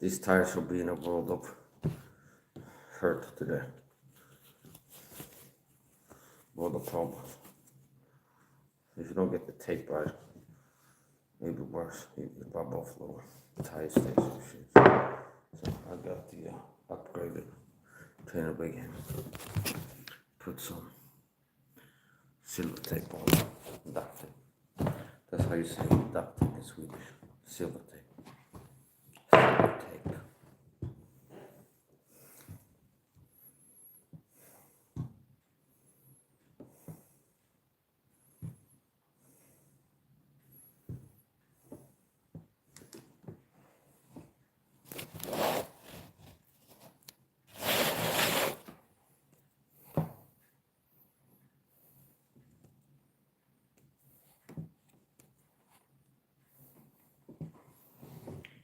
These tires will be in a world of hurt today. World of problems. If you don't get the tape right, maybe worse. You rub off little tire stains and shit. So I got the upgraded trainer big hand. Put some silver tape on, duct tape. That's how you say duct tape in Swedish. Silver tape. Silver tape.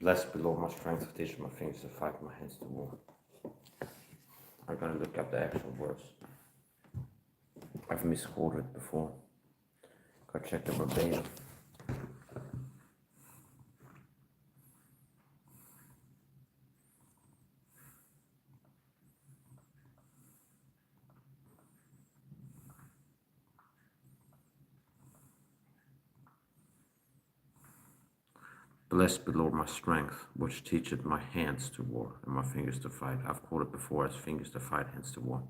Less below my strength of teaching my fingers to fight, my hands to war. I'm gonna look up the actual words. I've misquoted before. Gotta check the verbatim. Blessed be Lord my strength, which teacheth my hands to war and my fingers to fight. I've quoted before as fingers to fight, hands to war.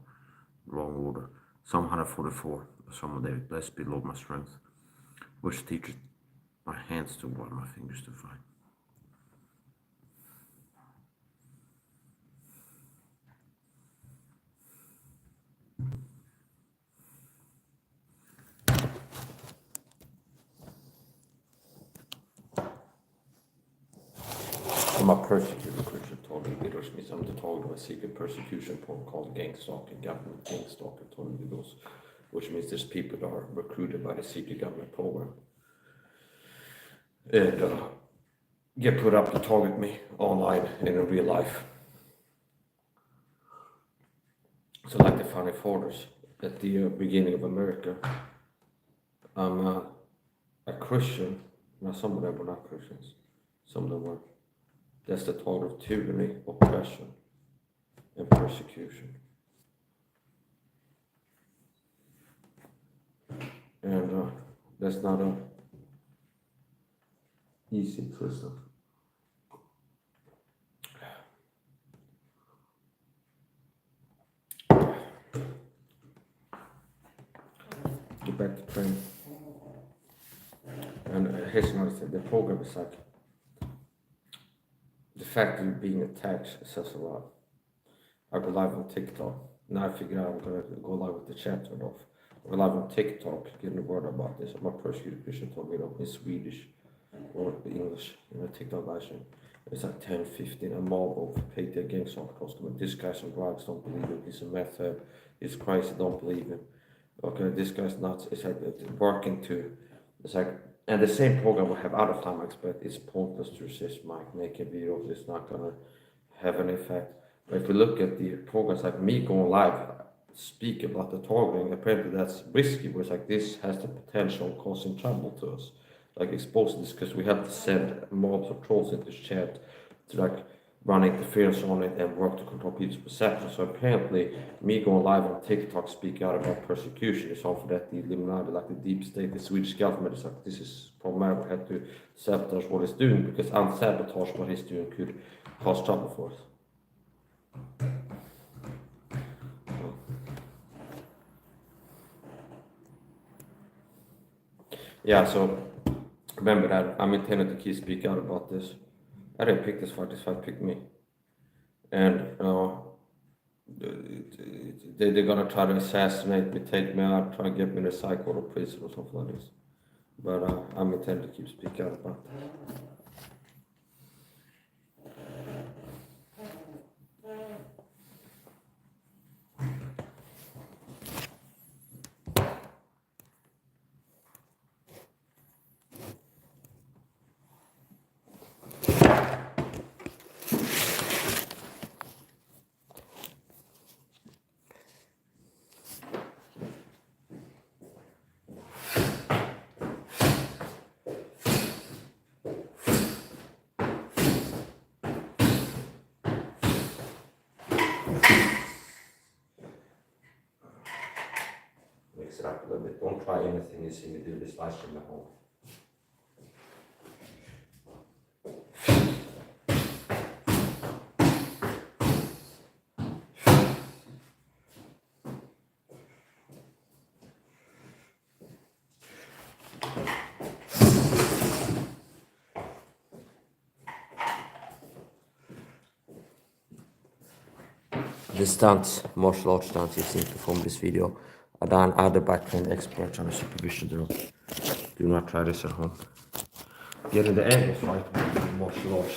Wrong order. Psalm 144, Psalm of David. Blessed be Lord my strength, which teacheth my hands to war and my fingers to fight. I'm a persecuted Christian told me it was me something told a secret persecution porn called gang stalking, government gang stalking told me those, which means there's people that are recruited by the secret government program and get put up to target me online and in real life. So like the funny photos at the beginning of America, I'm a Christian. Now some of them were not Christians, some of them were. That's the thought of tyranny, oppression, and persecution. And that's not a easy twist. Get back to training. And here's another thing, the program is like, the fact that you're being attacked says a lot. I go live on TikTok. Now I figure out I'm gonna go live with the chat turned off. I go live on TikTok, getting the word about this. I'm a persecuted Christian told me in Swedish or English in a TikTok live stream. It's like 10, 15, a mob of paid their gang articles. This guy's on drugs, don't believe him. He's a meth head. He's crazy, don't believe him. Okay, this guy's nuts. It's like working to, it's like, and the same program will have other climax, but it's pointless to resist Mike, make a video, it's not gonna have an effect. But if we look at the programs like me going live, speak about the targeting, apparently that's risky, where it's like this has the potential of causing trouble to us. Like exposing this, because we have to send mobs of trolls into chat to like run interference on it and work to control people's perception. So apparently, me going live on TikTok speaking out about persecution is all for that the Illuminati, like the deep state, the Swedish government is like, this is problematic, we have to sabotage what it's doing, because unsabotage what it's doing could cause trouble for us. Yeah, so remember that I'm intending to keep speaking out about this. I didn't pick this fight picked me. And they're gonna try to assassinate me, take me out, try to get me in a psych or prison or something like this. But I'm intending to keep speaking out about that. it up a little bit. Don't try anything you see me do this live stream at home. The stunts, martial arts stunts you've seen perform this video are done either by trained experts under supervision. Do not try this at home. Getting the angles right with martial arts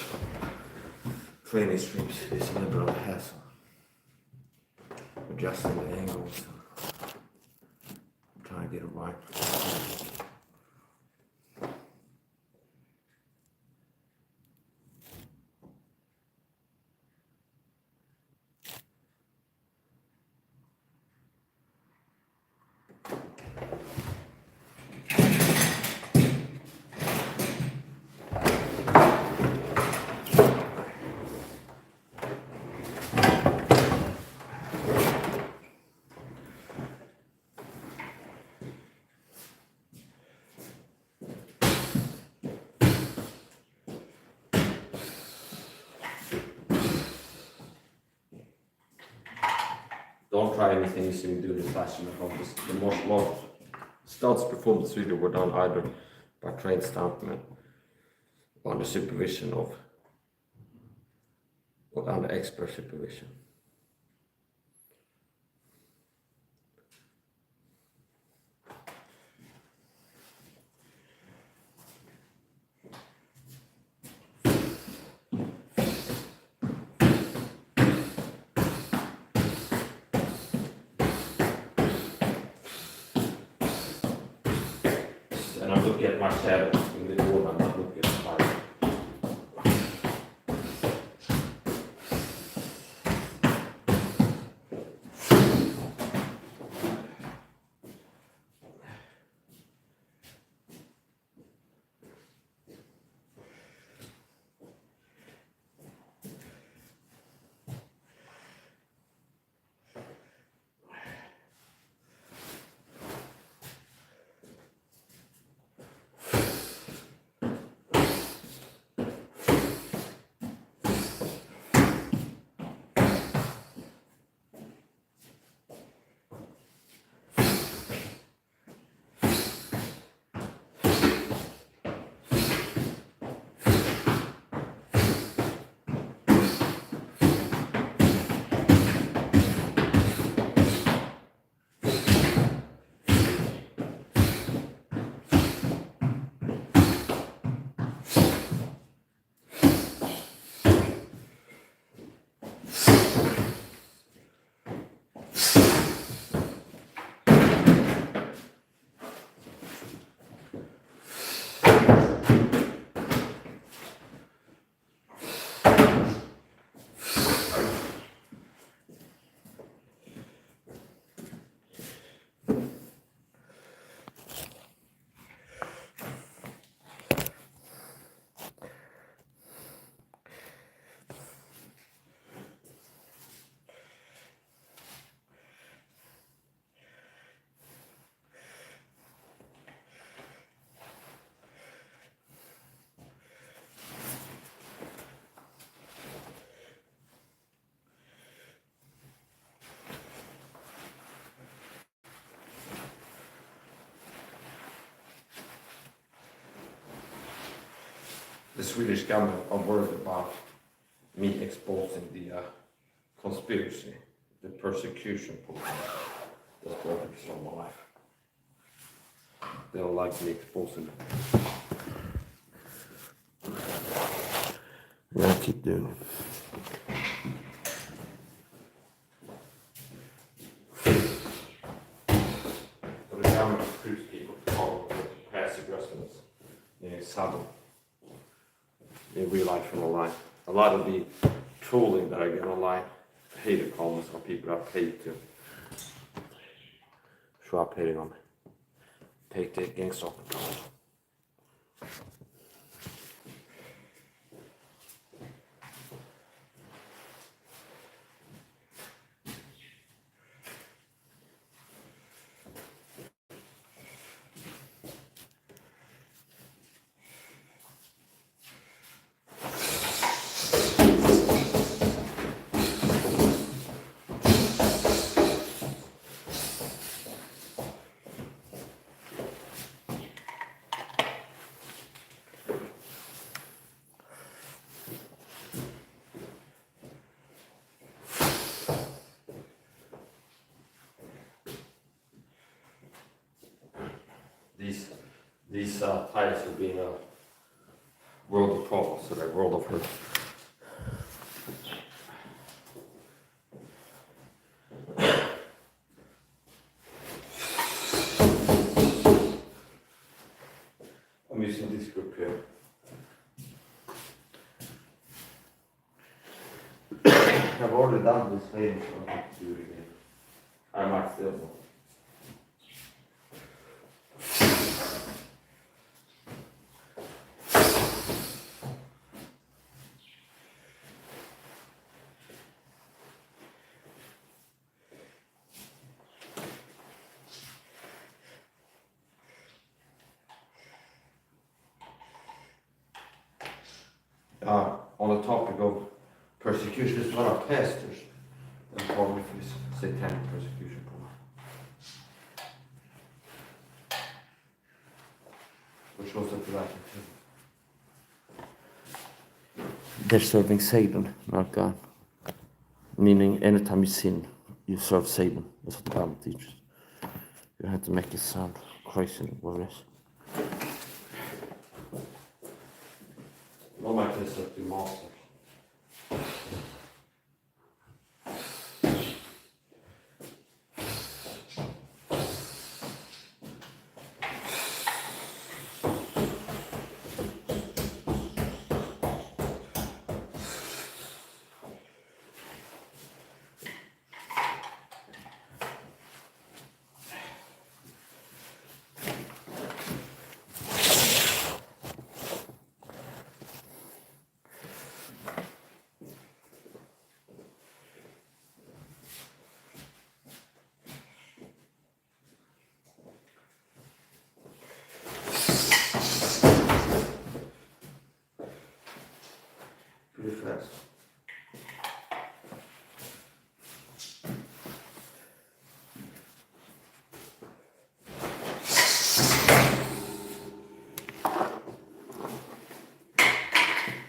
training streams is never a hassle. Adjusting the angles, trying to get it right. Don't try anything you see me do this last year. The martial arts stunts performed this video were done either by trained stuntmen under supervision of or under expert supervision. And I'm looking at my shadow in the door, I'm not looking at the fire. The Swedish government are worried about me exposing the conspiracy, the persecution program that's brought into my life. They don't like me exposing it. I'm gonna keep doing it. So the government recruits people to follow passive residents in Southern. In real life and online. A lot of the trolling that I get online, hater comments are people that pay to show up hating on me. Take the gangster. these tires have been a world of problems, so they're world of hurt. I'm using this group here. I've already done this lady, so I have to do it again. I might still know. On the topic of persecution, there's a lot of pastors that call me for this satanic persecution program. Which shows that the right too. They're serving Satan, not God. Meaning, anytime you sin, you serve Satan. That's what the Bible teaches. You have to make it sound crazy, what it is. De är inte sett i master. Fast.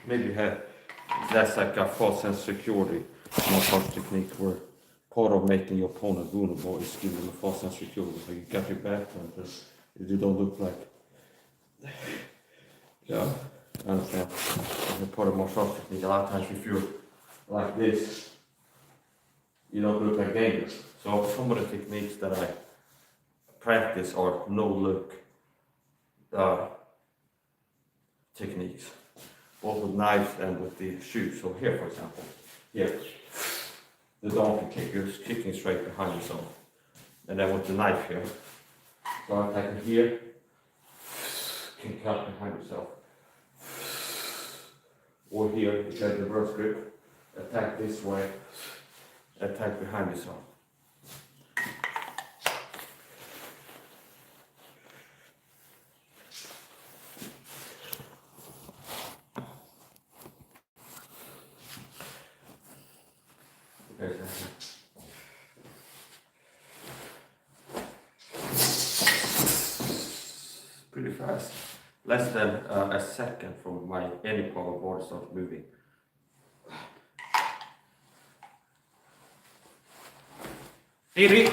Maybe that's like a false sense of security massage technique where part of making your opponent vulnerable is giving them a false sense of security. So you got your back turned, you don't look like, yeah. I understand. As part of massage technique, a lot of times if you're like this, you don't look like dangerous. So some of the techniques that I practice are no-look techniques, both with knives and with the shoes. So here, for example, here, the donkey kick, you're kicking straight behind yourself. And then with the knife here, so I'm attacking here, kick out behind yourself. Or here, you get the reverse grip, attack this way, attack behind yourself. Pretty fast. Less than a second from my any part of body starts moving. Diri.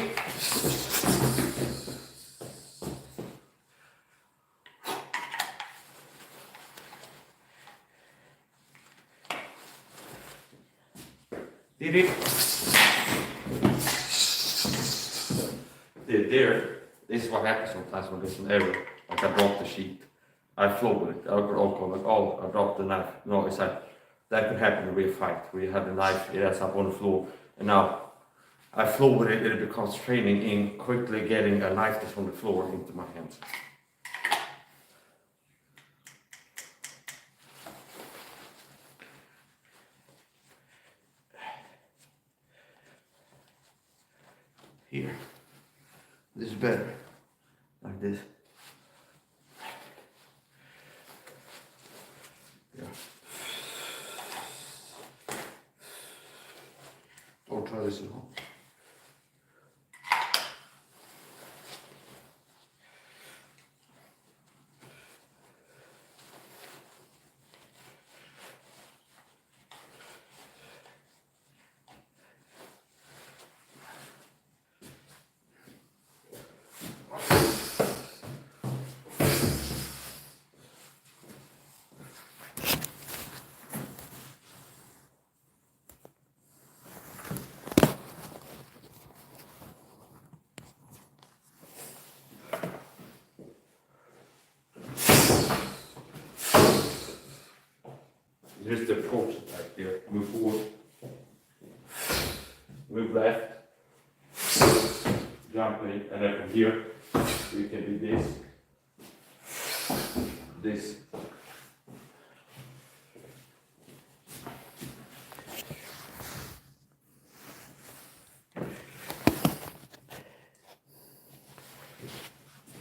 Diri. There. This is what happens sometimes when there's an error. Like I dropped the sheet. I flow with it. I'll go like, oh, I dropped the knife. No, it's like, that could happen in a real fight where you have the knife, it ends up on the floor, and now I flow with it, it becomes training in quickly getting a knife that's on the floor into my hands. Here. This is better. Like this. Yeah. Don't try this at home. here's the approach, like here, move forward, move left, jumping, and then from here, you can do this, this.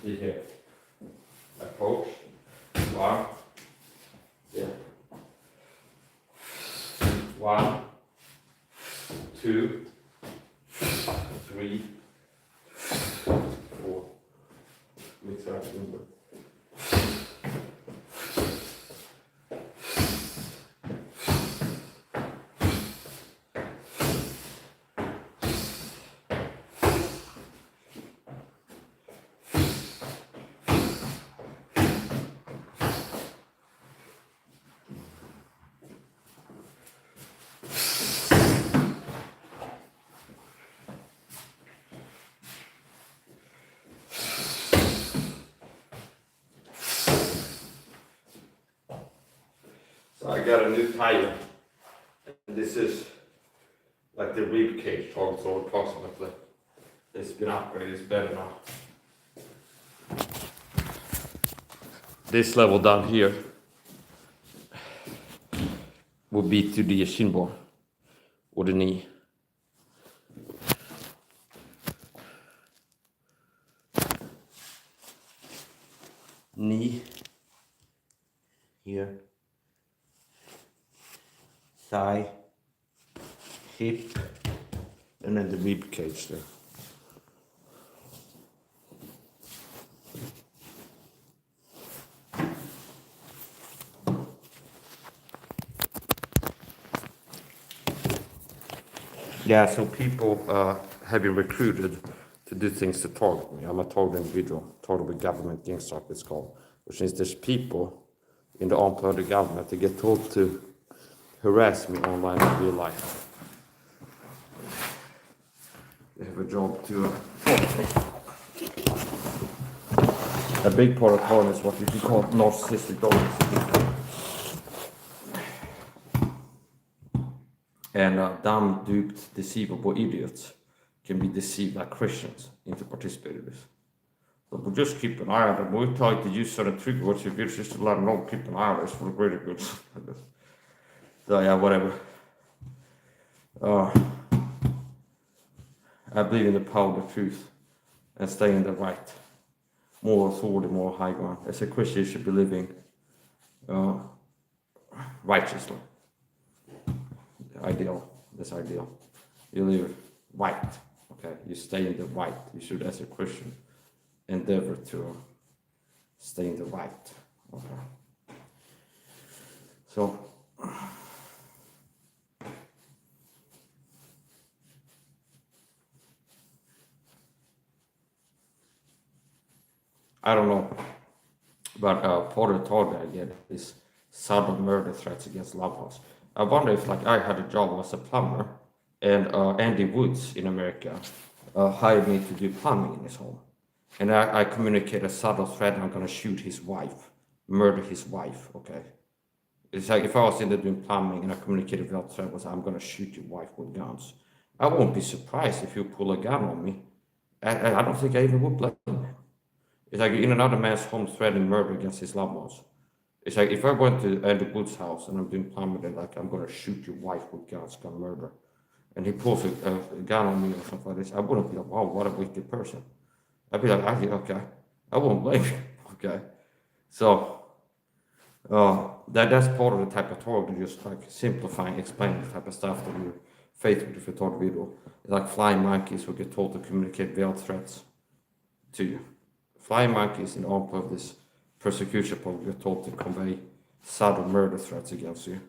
Here, approach, one, yeah, 1, 2, 3, 4, mix up number. So I got a new tire, and this is like the rib cage, so approximately. It's been upgraded, it's better now. This level down here would be to the shin bone or the knee. Knee here, thigh, hip, and then the rib cage there. Yeah, so people have been recruited to do things to target me. I'm a target individual, target government gangster, it's called, which means there's people in the arm of the government that get told to harass me online in real life. They have a job to a big part of harm is what you can call narcissistic dominance. And dumb, duped, deceivable idiots can be deceived like Christians into participating in this. So we'll just keep an eye on them. We'll try to use certain trigger words if it's just to let them know, keep an eye on this for the greater good. So yeah, whatever. I believe in the power of the truth and stay in the right. More authority, more high ground. As a Christian, you should be living righteously. Ideal. That's ideal. You live right. Okay. You stay in the right. You should, as a Christian, endeavor to stay in the right. Okay. So I don't know, but part of the target I get is sudden murder threats against loved ones. I wonder if, like, I had a job as a plumber, and Andy Woods in America hired me to do plumbing in his home, and I communicate a subtle threat. I'm gonna shoot his wife, murder his wife. Okay, it's like if I was in there doing plumbing and I communicated that threat was I'm gonna shoot your wife with guns. I won't be surprised if you pull a gun on me. I don't think I even would blame him. It's like in another man's home threatening murder against his loved ones. It's like if I went to Andy Wood's house and I'm doing plumbing and like I'm gonna shoot your wife with guns, gun murder, and he pulls a gun on me or something like this, I wouldn't be like, wow, what a wicked person. I'd be like, okay, I won't blame you. Okay, so that's part of the type of talk, to just like simplifying, explaining the type of stuff that you're faced with if you talk video. It's like flying monkeys who get told to communicate veiled threats to you. Flying monkeys in all of this persecution program, you're told to convey sudden murder threats against you,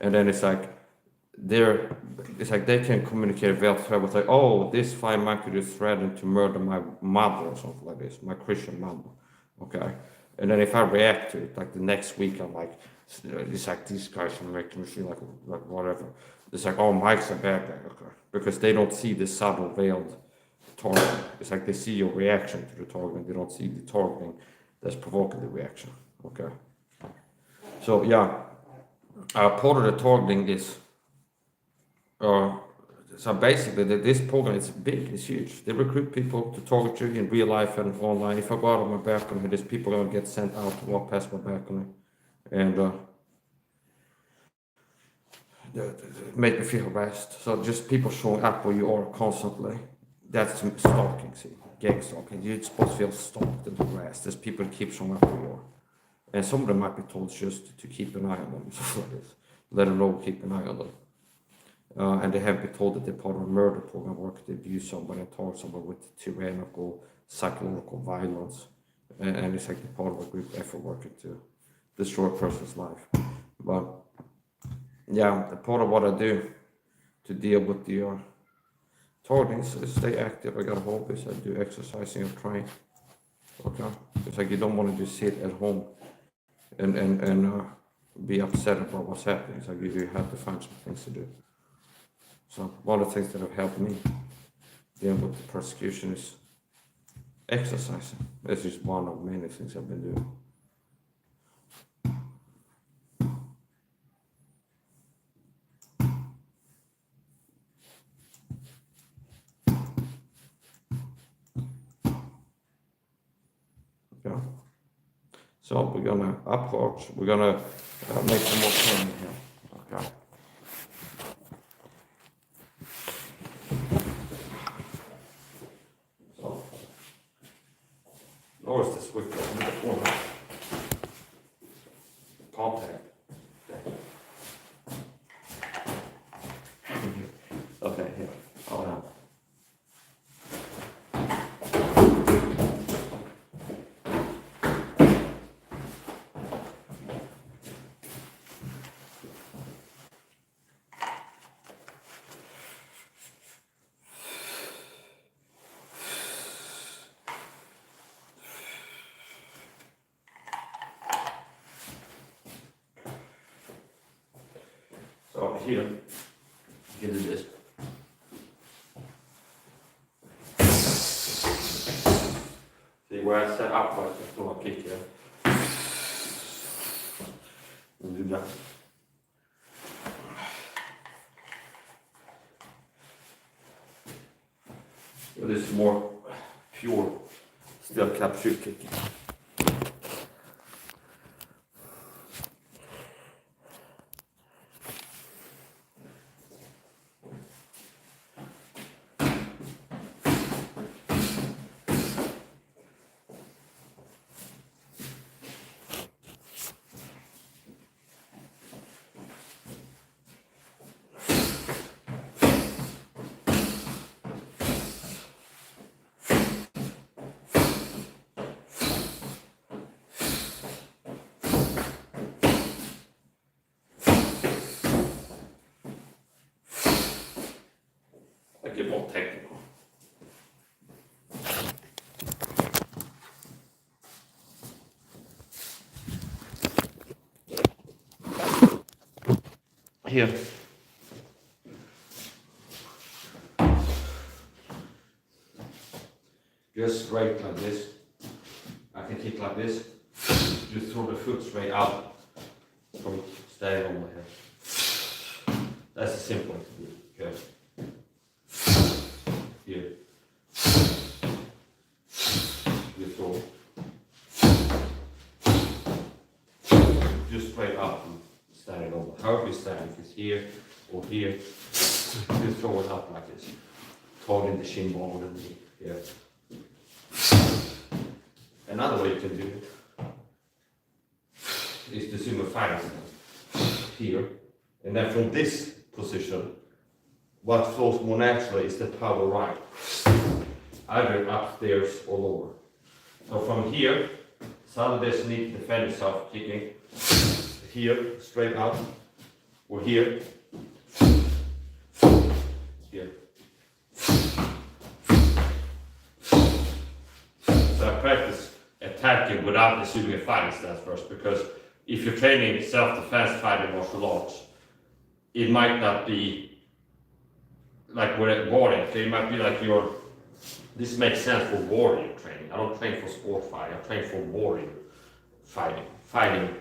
and then it's like they can communicate a veiled threat with like, oh, this flying monkey is threatening to murder my mother or something like this, my Christian mother. Okay, and then if I react to it, like the next week, I'm like, it's like these guys are making me feel like whatever. It's like, oh, Mike's a bad guy, okay, because they don't see the subtle veiled targeting. It's like they see your reaction to the targeting, they don't see the targeting that's provoking the reaction. Okay. So yeah, part of the targeting is, so basically this program is big, it's huge. They recruit people to target you in real life and online. If I go out on my balcony, there's people gonna get sent out to walk past my balcony and make me feel harassed. So just people showing up where you are constantly. That's stalking, see, gang stalking. You're supposed to feel stalked and harassed. There's people that keep showing up where you are. And some of them might be told just to keep an eye on them, stuff like this. Let them know, keep an eye on them. And they have been told that they're part of a murder program where they abuse somebody and target somebody with tyrannical, psychological violence. And it's like they're part of a group effort working to destroy a person's life. But yeah, part of what I do to deal with the targeting is stay active. I got hobbies, I do exercising and train. Okay? It's like you don't want to just sit at home and be upset about what's happening. It's like you have to find some things to do. So one of the things that have helped me dealing with the persecution is exercising. This is one of many things I've been doing. Okay. So we're gonna approach. We're gonna make some more training here. Okay. So, notice this with the contact. Okay, here. Hold on. So here, you can do this. See where I set up like this, so I kick here. And do that. So this is more pure steel cap shoe kicking. Get more technical. Here. Just straight like this. I can kick like this. Just throw the foot straight out from staying on my head. That's the simple way to do it. Okay. Here. You throw. Just straight up and stand it over. However you stand, if it's here or here, just throw it up like this. Targeting the shin bone and the knee. Here. Another way you can do it is to assume a fighting stance here. And then from this position, what flows more naturally is the power right, either upstairs or lower. So from here, suddenly there's a need to defend yourself, kicking here, straight out, or here, here. So I practice attacking without assuming a fighting stance first, because if you're training self-defense fighting martial arts, it might not be like we're at warrior. So it might be like this makes sense for warrior training. I don't train for sport fighting, I train for warrior fighting. Fighting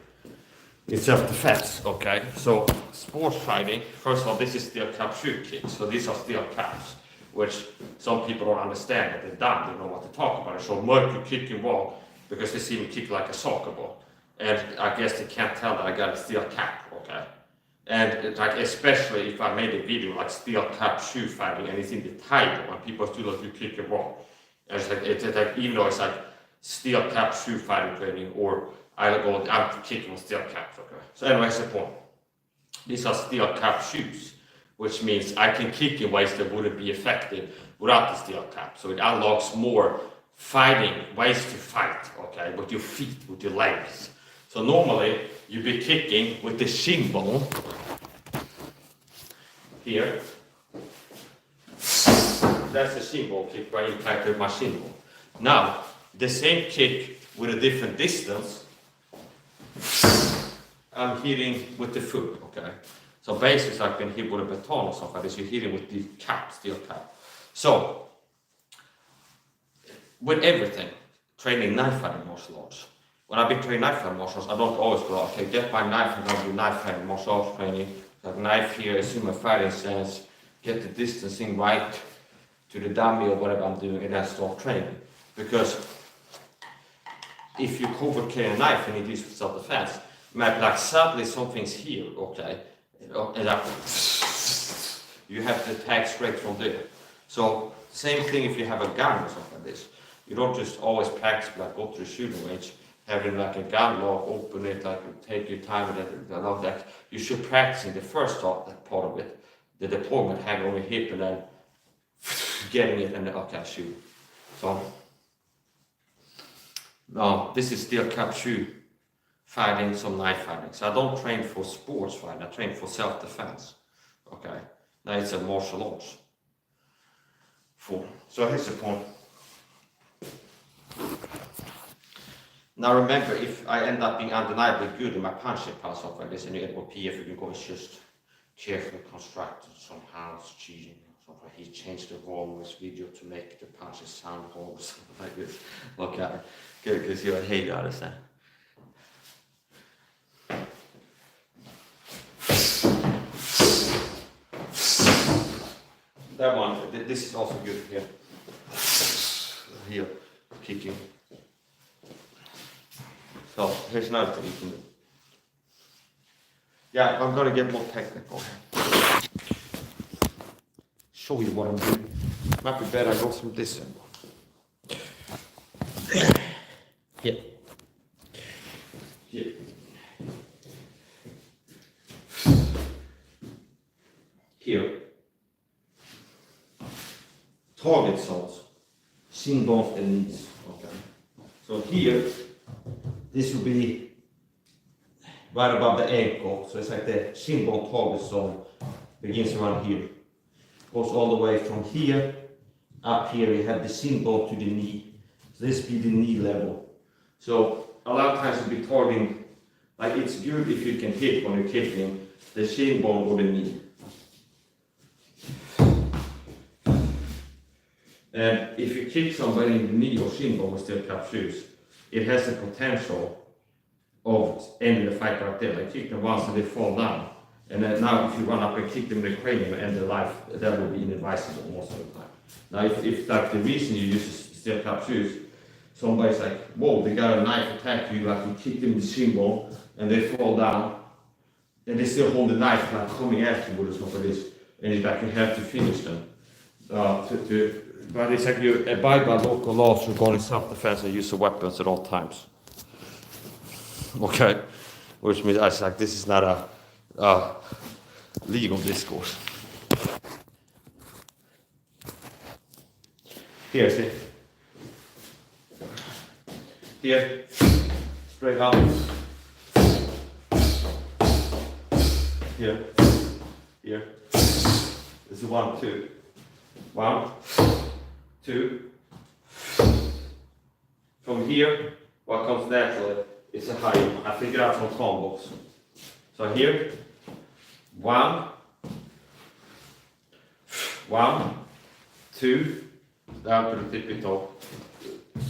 It's self-defense, okay? So sports fighting, first of all, this is steel cap shoe kick. So these are steel caps, which some people don't understand that they're dumb, they don't know what to talk about. So Mercury kicking ball because they see me kick like a soccer ball. And I guess they can't tell that I got a steel cap, okay? And like especially if I made a video like steel cap shoe fighting and it's in the title and people still like you kick a ball. And it's like even though it's like steel cap shoe fighting training or I'm kicking steel caps, okay? So anyway, that's the point. These are steel cap shoes, which means I can kick in ways that wouldn't be effective without the steel cap. So it unlocks more fighting, ways to fight, okay, with your feet, with your legs. So normally, you'd be kicking with the shin bone here. That's the shin bone kick where I impacted my shin bone. Now, the same kick with a different distance, I'm hitting with the foot, okay? So basically, like when you hit with a baton or something like this, you're hitting with the cap, steel cap. So, with everything, training knife fighting martial arts. When I've been training knife fighting martial arts, I don't always go, okay, get my knife and I'll do knife fighting martial arts training. Like knife here, assume a fighting stance, get the distancing right to the dummy or whatever I'm doing, and then start training. Because if you cover carry a knife and it is for self-defense, like suddenly something's here, okay, and you have to attack straight from there. So same thing if you have a gun or something like this. You don't just always practice like go to the shooting range, having like a gun lock, open it, like take your time with it, and all that. You should practice in the first part of it, the deployment, having on your hip and then getting it and okay, shoot. So no, this is steel cap shoe fighting, some knife fighting. So I don't train for sports fighting, I train for self-defense. Okay, now it's a martial arts. So here's the point. Now remember, if I end up being undeniably good in my punching power stuff like this, and you get more PF, you can go, it's just carefully constructed somehow, it's cheating. He changed the volume of his video to make the punches sound whole, something like this. Okay, because you're a hater, understand? That one, this is also good here. Here, kicking. So, here's another thing you can do. Yeah, I'm gonna get more technical here. Show you what I'm doing. Might be better I go from this end. Yeah. Yeah. Here. Target zones. Shin bones and knees. Okay. So here, this will be right above the ankle. So it's like the shin bone target zone begins around here. Goes all the way from here up here. You have the shin bone to the knee. So this be the knee level. So a lot of times you'll be targeting, like it's good if you can hit when you're kicking the shin bone or the knee. And if you kick somebody in the knee or shin bone with steel cap shoes, it has the potential of ending the fight right there. Like kick them once and they fall down. And then now if you run up and kick them in the cranium and end their life, that will be inadvisable most of the time. Now if like the reason you use steel cap shoes, somebody's like, whoa, they got a knife attack you, like you kick them in the shin bone and they fall down, and they still hold the knife like coming after you or something like this, and it's like you have to finish them. But it's like you abide by local laws regarding self-defense and use of weapons at all times. Okay, which means I was like, this is not a legal discourse. Here, see. Here, straight out. Here, here. This is 1, 2. 1, 2. From here, what comes naturally is a high. I figured out from combos. So here, 1, 1, 2, down to the tippy toe,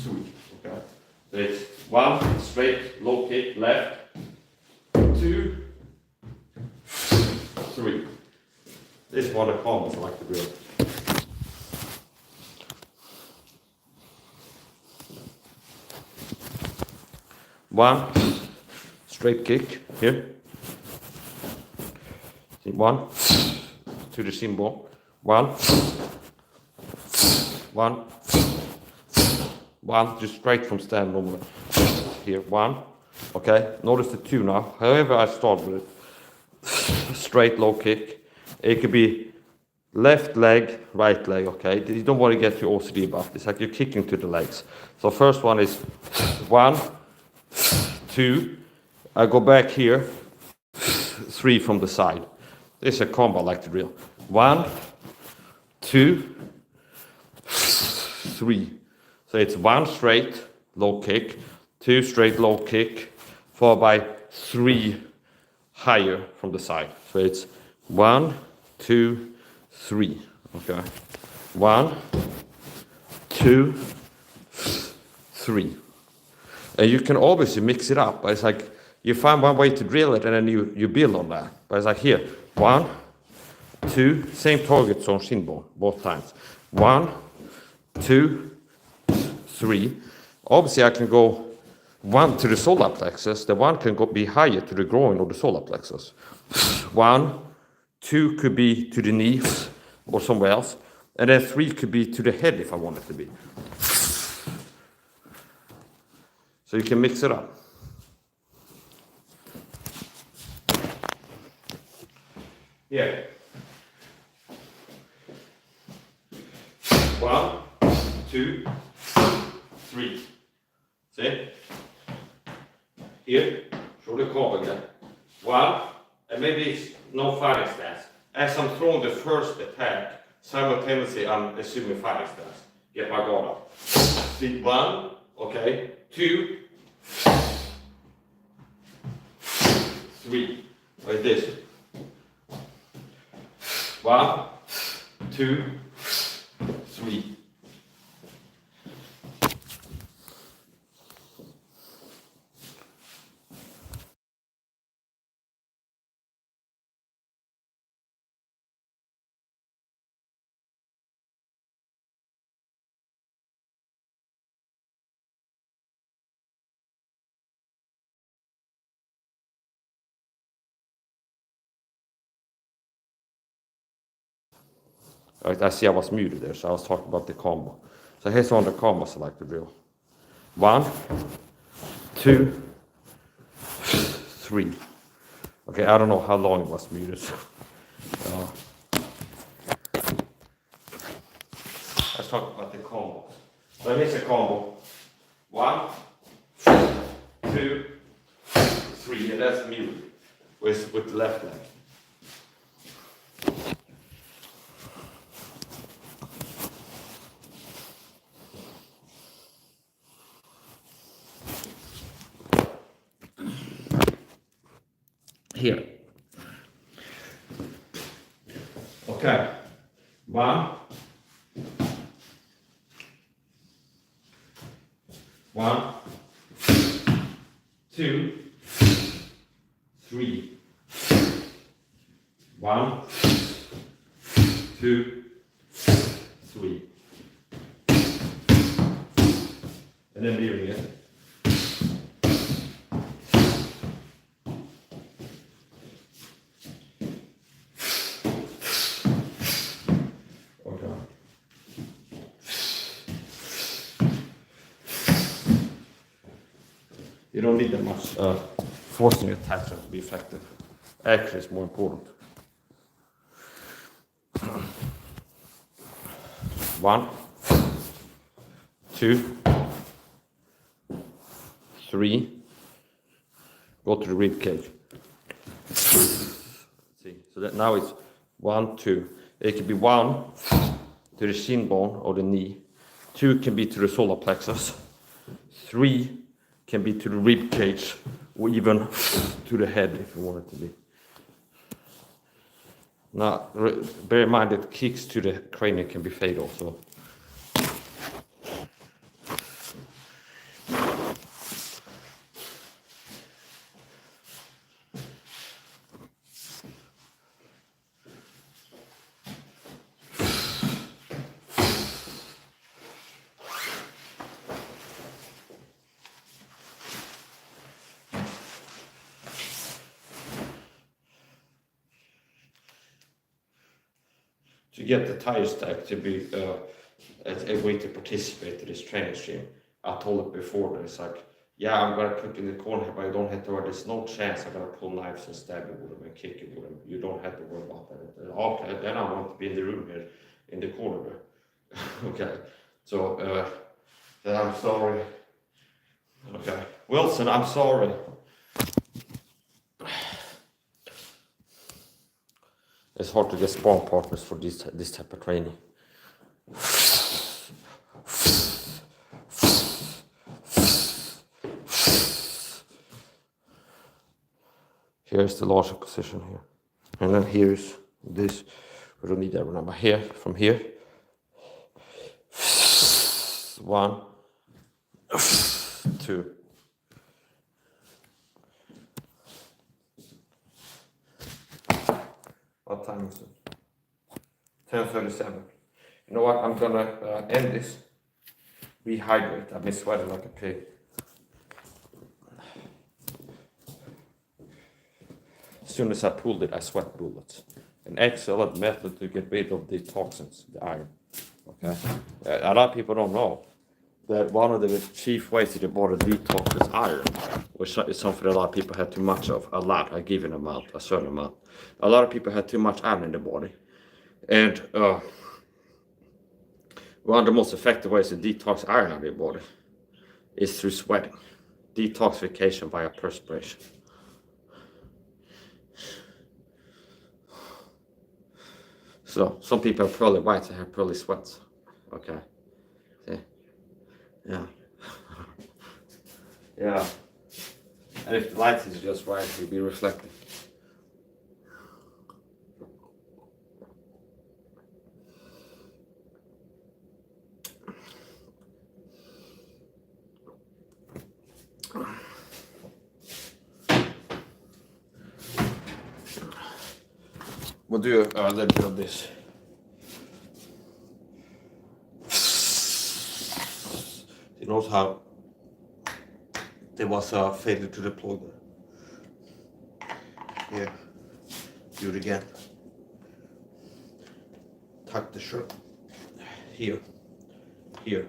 sweep. Okay. So it's 1, straight, low kick, left, 2, 3. This is one of the combos I like to do. One straight kick here. See, 1 to the shin bone. 1, 1, just straight from stand normally. Here, 1. Okay, notice the 2 now. However, I start with it. Straight low kick. It could be left leg, right leg. Okay, you don't want to get too OCD about this. Like you're kicking to the legs. So first one is 1, 2. I go back here. 3 from the side. This is a combo I like to drill. 1, 2, 3. So it's 1 straight low kick, 2 straight low kick, followed by 3 higher from the side. So it's 1, 2, 3. Okay. 1, 2, 3. And you can obviously mix it up, but it's like you find one way to drill it and then you build on that. But it's like here, 1, 2, same targets on shin bone both times. 1, 2, 3. Obviously I can go 1 to the solar plexus, the 1 can be higher to the groin or the solar plexus. 1, 2 could be to the knees or somewhere else, and then 3 could be to the head if I want it to be. So you can mix it up. Here. 1, 2, 3. See? Here, show the combo again. 1, and maybe it's no fighting stance. As I'm throwing the first attack, simultaneously I'm assuming fighting stance. Get my guard up. See, 1, okay, 2, 3. Like this. 1, 2, 3. I see I was muted there, so I was talking about the combo. So here's one of the combos I like to drill. 1, 2, 3. Okay, I don't know how long it was muted. Let's talk about the combo. So here's a combo. 1, 2, 3, and that's muted with the left leg. Here. Okay. 1, 1, 2, 3. 1, 2, 3. And then leaving it. You don't need that much forcing attachment to be effective. Actually, it's more important. 1, 2, 3. Go to the rib cage. See, so that now it's 1, 2. It could be 1 to the shin bone or the knee. 2 can be to the solar plexus. 3 can be to the rib cage or even to the head if you want it to be. Now, bear in mind that kicks to the cranium can be fatal. So, to get the tire stack to be a way to participate in this training stream. I told it before, that it's like, yeah, I'm gonna cook in the corner, but you don't have to worry. There's no chance I'm gonna pull knives and stab you with them and kick you with them. You don't have to worry about that. Okay, then I want to be in the room here, in the corner there. Okay, so then I'm sorry. Okay, Wilson, I'm sorry. It's hard to get spawn partners for this type of training. Here's the larger position here. And then here's this. We don't need that number here, from here. 1, 2. What time is it? 10:37. You know what? I'm gonna end this. Rehydrate. I've been sweating like a pig. As soon as I pulled it, I sweat bullets. An excellent method to get rid of the toxins, the iron. Okay, a lot of people don't know that one of the chief ways to get body detox is iron, which is something a lot of people have too much of. A lot, a given amount, a certain amount. A lot of people have too much iron in the body, and one of the most effective ways to detox iron out of your body is through sweating. Detoxification via perspiration. So some people have pearly whites and have pearly sweats. Okay. See? Yeah. Yeah. And if the light is just right, you'll be reflecting. We'll do a little bit of this. You notice how there was a failure to deploy there. Here, do it again. Tuck the shirt. Here, here.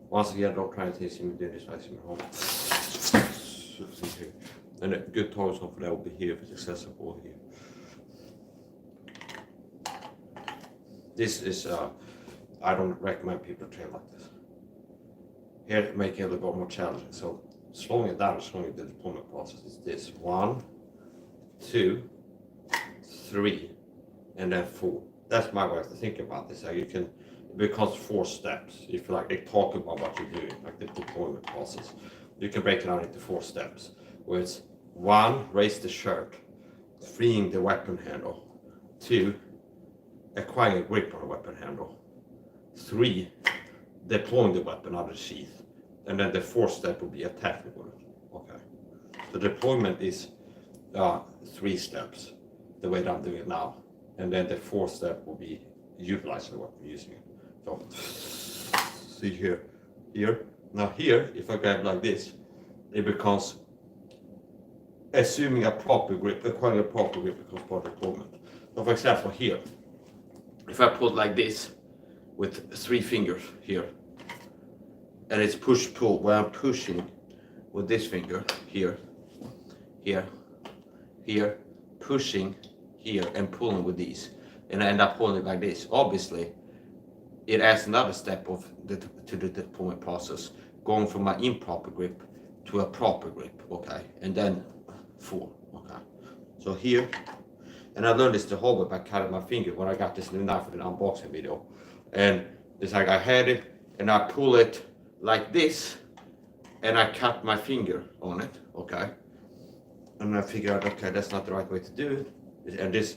Once again, don't try to see me do this nice in home. And a good torso for that will be here if it's accessible here. This is, I don't recommend people train like this. Here, make it a little bit more challenging. So, slowing it down, slowing the deployment process is this. 1, 2, 3, and then 4. That's my way to think about this. So you can, it becomes 4 steps. If you like talk about what you're doing, like the deployment process, you can break it down into 4 steps. Where it's 1, raise the shirt, freeing the weapon handle. 2, acquiring a grip on the weapon handle. 3, deploying the weapon out of the sheath. And then the 4th step will be attacking with it. Okay. The deployment is 3 steps, the way that I'm doing it now. And then the 4th step will be utilizing the weapon, using it. So, see here, here. Now here, if I grab like this, it becomes assuming a proper grip, acquiring a proper grip becomes part of deployment. So for example here, if I put like this with 3 fingers here, and it's push-pull, where I'm pushing with this finger here, here, here, pushing here and pulling with these, and I end up holding it like this. Obviously, it adds another step to the deployment process, going from my improper grip to a proper grip, okay, and then 4, okay. So here, and I learned this the whole way by cutting my finger when I got this new knife in an unboxing video, and it's like I had it and I pull it like this, and I cut my finger on it, okay, and I figured out, okay, that's not the right way to do it, and this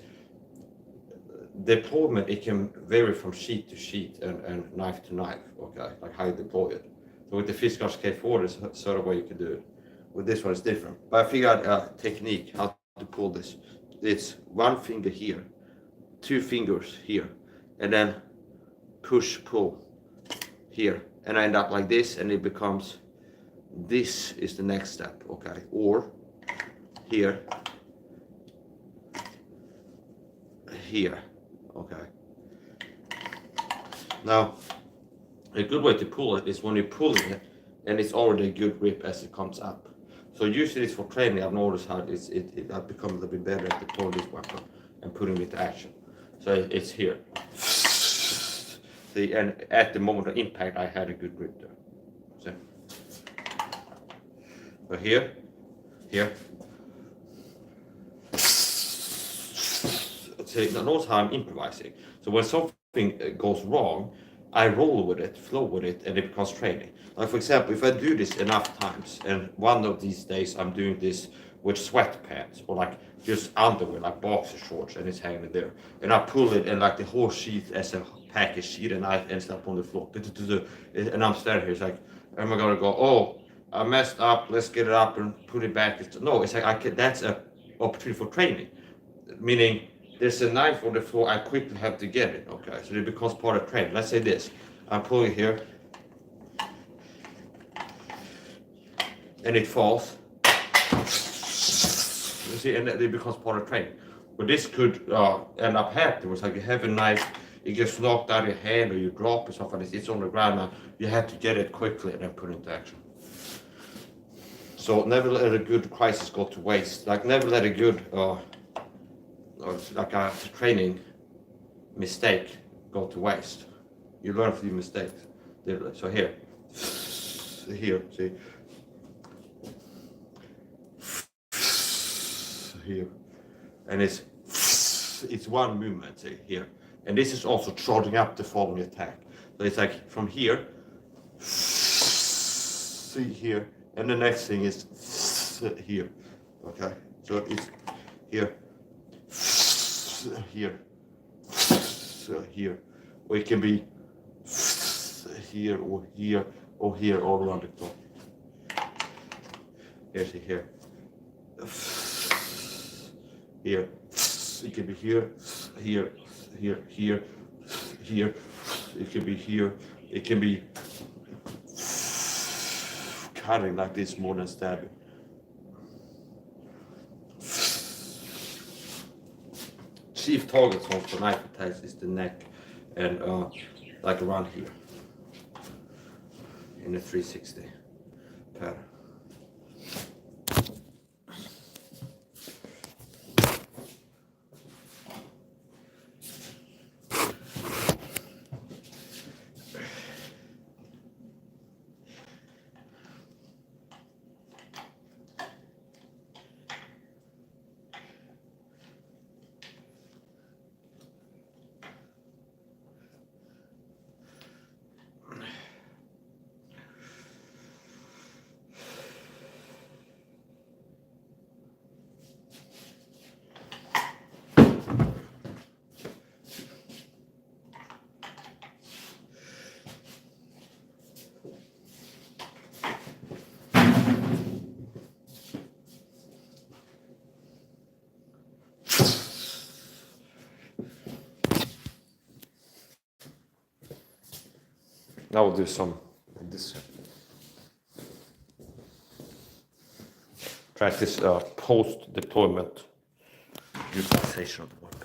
deployment, it can vary from sheet to sheet and knife to knife, okay, like how you deploy it. So with the Fiskars K4, there's a sort of way you can do it. With this one, it's different. But I figured out a technique how to pull this. It's 1 finger here, 2 fingers here, and then push, pull here. And I end up like this, and it becomes, this is the next step, okay? Or here, here, okay? Now, a good way to pull it is when you're pulling it and it's already a good grip as it comes up. So usually it's for training. I've noticed how I've become a little bit better at deploying this weapon and putting it into action. So it's here. See, and at the moment of impact, I had a good grip there. See? But here. See, now notice how I'm improvising. So when something goes wrong, I roll with it, flow with it, and it becomes training. Like for example, if I do this enough times, and one of these days I'm doing this with sweatpants, or like just underwear, like boxer shorts, and it's hanging there, and I pull it, and like the whole sheet as a package sheet, and I ends up on the floor, and I'm standing here, it's like, am I gonna go, oh, I messed up, let's get it up and put it back? No, it's like that's an opportunity for training, meaning there's a knife on the floor, I quickly have to get it, okay? So it becomes part of training. Let's say this, I'm pulling here, and it falls. You see, and it becomes part of training. But this could end up afterwards, like you have a knife, it gets knocked out of your hand, or you drop it, something like this, it's on the ground now, you have to get it quickly and then put it into action. So never let a good crisis go to waste. Like never let a good, like a training mistake go to waste. You learn from your mistakes. So here, see, here, and it's one movement, see, here, and this is also charging up the following attack. So it's like from here, see here, and the next thing is here, okay? So it's here, here, here, or it can be here or here or here all around the clock. Here's it here. Here. It can be here, here, here, here, here. It can be here. It can be cutting like this more than stabbing. Chief targets for knife attacks is the neck and like around here in the 360 pattern. Now we'll do some like this. Practice post-deployment utilization of the weapon.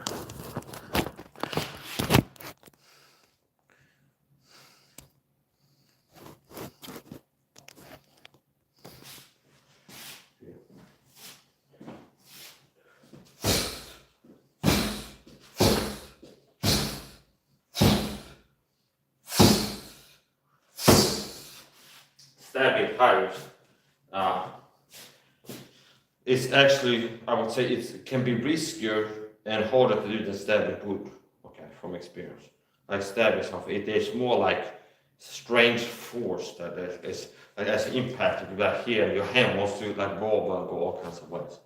Stabbing tires. It's actually, I would say, it can be riskier and harder to do than stabbing wood. Okay, from experience. Like stabbing something, there's more like strange force that is like as an impact. You like here, your hand wants to like bob and go all kinds of ways.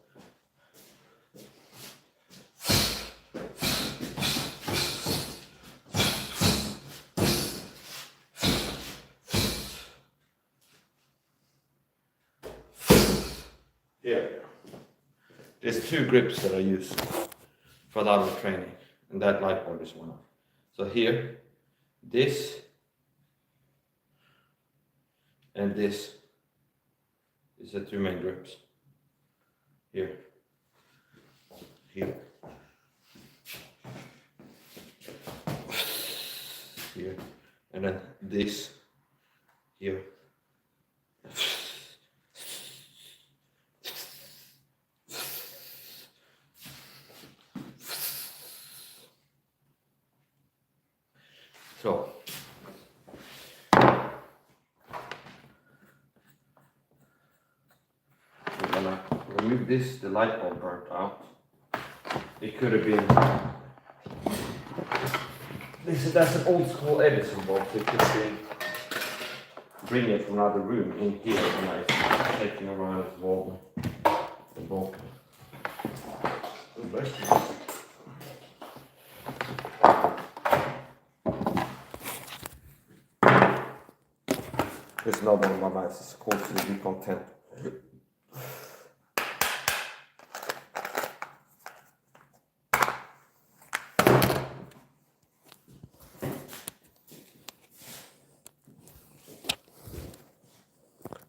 Here, there's two grips that I use for the other training, and that light bulb is one of them. So here, this and this is the two main grips. Here, here. and then this here. So we're gonna remove this, the light bulb burnt out. It could have been, that's an old school Edison bulb, it could have been bringing it from another room in here when I taking around the bulb. There's another one of my mice, it's called to the Recounting.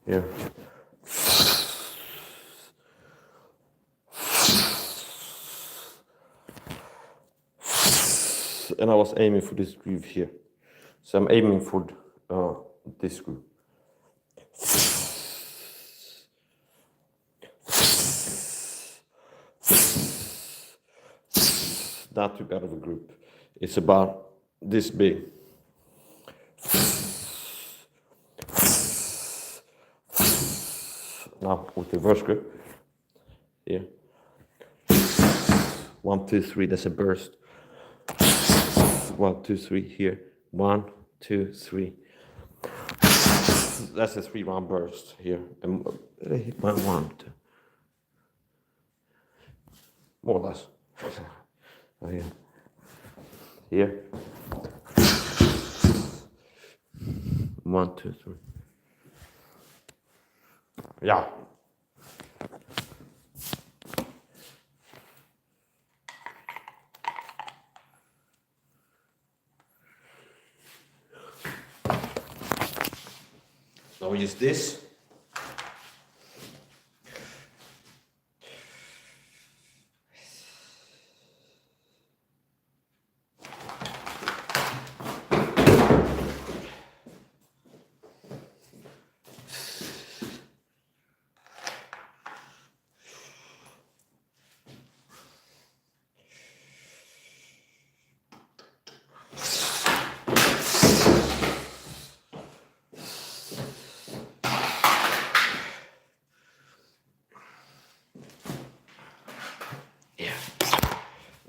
Here. And I was aiming for this groove here. So I'm aiming for this groove. Not too bad of a group. It's about this big. Now with the reverse grip. Here. 1, 2, 3, that's a burst. 1, 2, 3 here. 1, 2, 3. That's a 3-round burst here. And I hit my 1, 2. More or less. Oh, yeah. Here. 1, 2, 3. Yeah. Now we use this.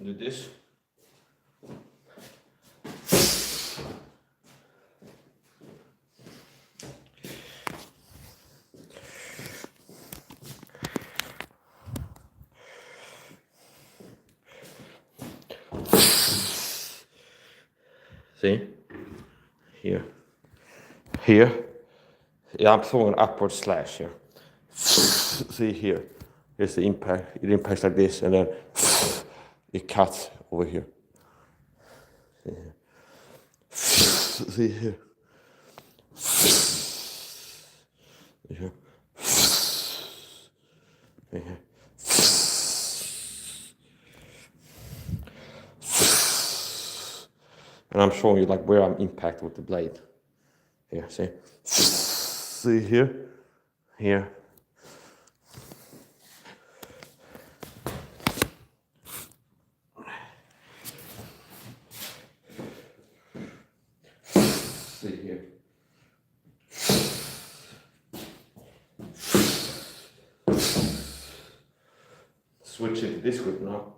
Do this. See? Here. Here. Yeah, I'm throwing an upward slash here. See here. Here's the impact. It impacts like this and then it cuts over here. See here. See here. See here. And I'm showing you like where I'm impacted with the blade. Here, see? See here? Here. See here. Switch into this grip now.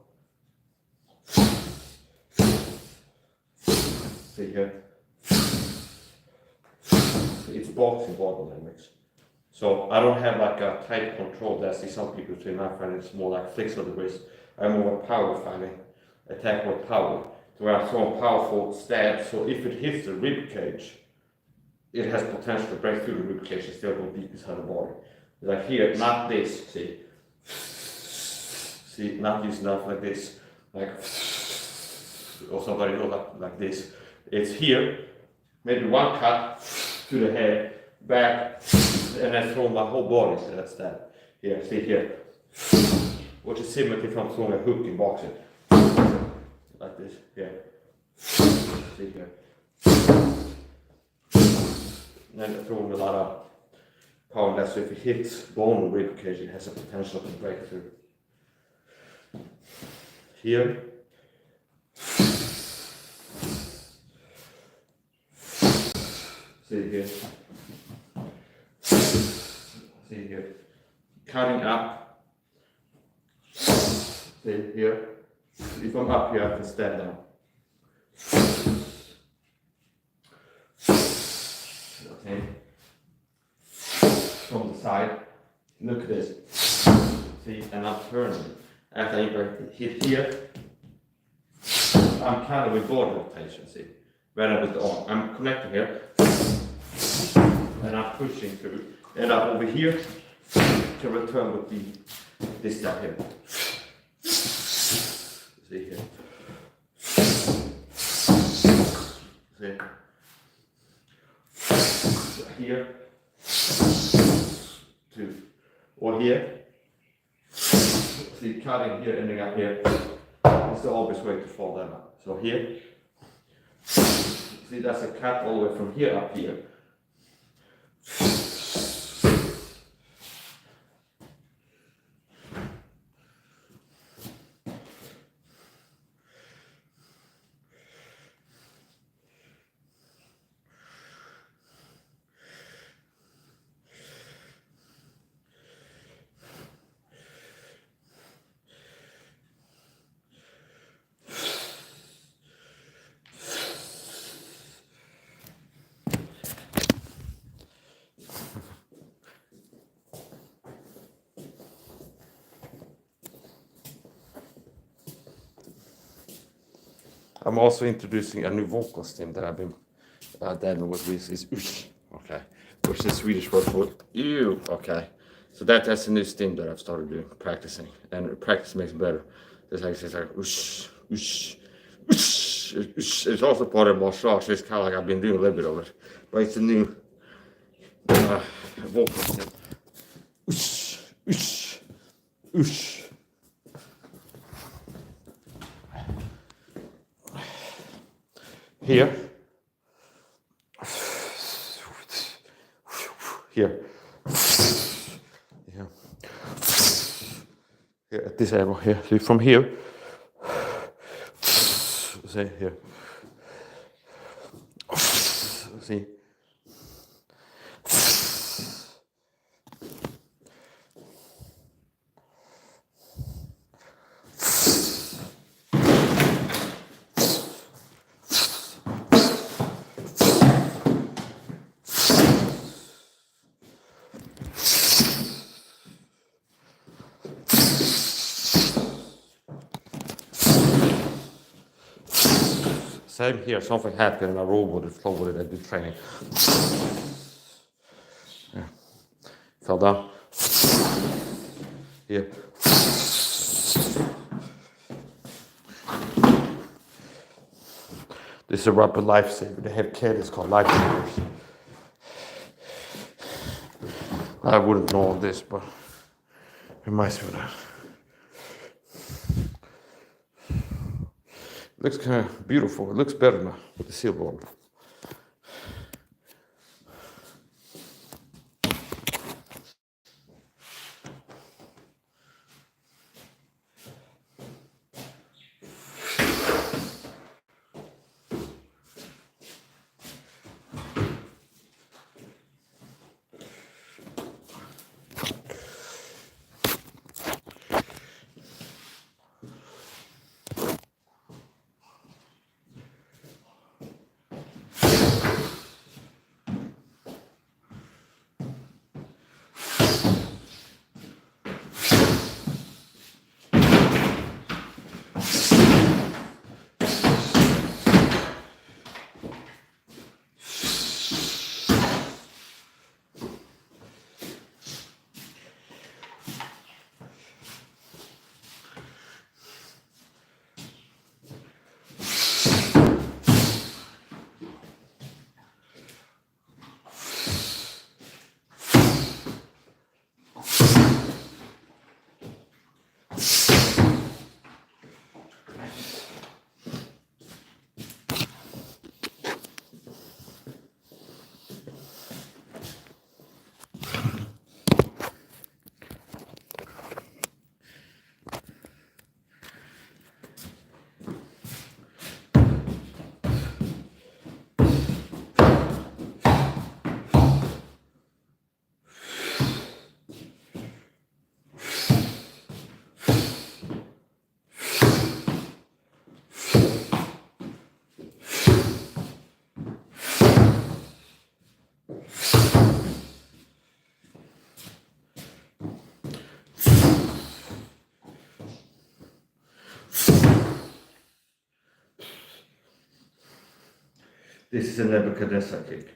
See here. It's boxing bottle dynamics. So I don't have like a tight control that I see some people say. I find it's more like flex of the wrist. I'm more power fighting, attack with power. To where I'm throwing powerful stabs, so if it hits the rib cage, it has potential to break through the rib cage and still go deep inside the body. Like here, not this, see? See, not using enough like this, like, or somebody knows like this. It's here, maybe one cut to the head, back, and then throw my whole body, so that's that. Here, see here. Which is similar to if I'm throwing a hook in boxing. Like this, yeah. See here. then throwing a lot of power on that, so if it hits bone or rib cage, it has a potential to break through. Here. See here. See here. Cutting up. See here. If I'm up here, I can stand down. Okay. From the side. Look at this. See, and I'm turning. After I hit here, I'm kind of with board rotation, see. Rather with the arm. I'm connecting here. And I'm pushing through. And I'm over here to return with this step here. See here. See. Here. Two. Or here. See, cutting here, ending up here. It's the obvious way to fall down. So here. See, that's a cut all the way from here up here. I'm also introducing a new vocal stim that I've been dabbling with is usch, okay, which is the Swedish word for ew, okay. So that's a new stim that I've started doing, practicing, and practice makes it better. It's like usch, usch, usch, usch. It's also part of martial arts, so it's kind of like I've been doing a little bit of it, but it's a new vocal stim. Usch, usch, usch. Here, here, yeah. Here at this angle here. See from here. See here. See. Same here, something happened and I roll with it, flow with it, I do training. Yeah. Fell down. Here. This is a rubber lifesaver. They have kit, it's called lifesavers. I wouldn't know all this, but it reminds me of that. Looks kind of beautiful. It looks better now with the silver on. This is a Nebuchadnezzar kick.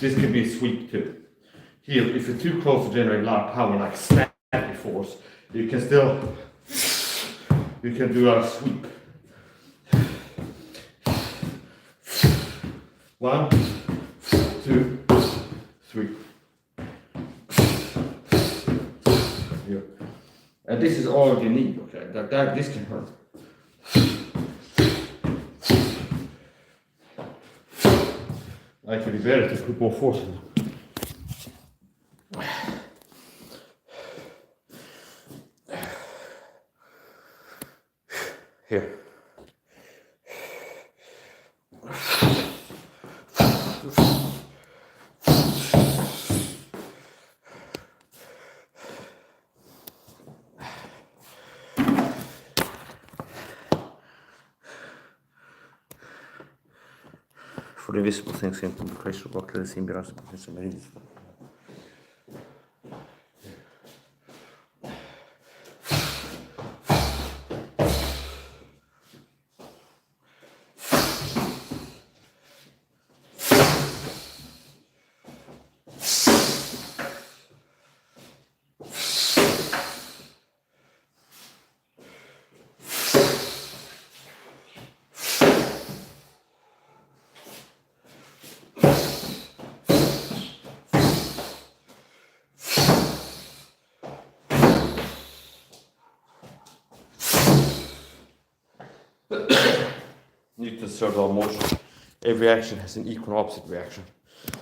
This can be a sweep too. Here, if you're too close to generate a lot of power, like snappy force, you can do a sweep. 1, 2, 3. Here. And this is all you need, okay? This can hurt. Actually better to put more force in them. Here. For the invisible things into the crazy rock, let us be us some invisible. Newton's third law of motion. Every action has an equal and opposite reaction.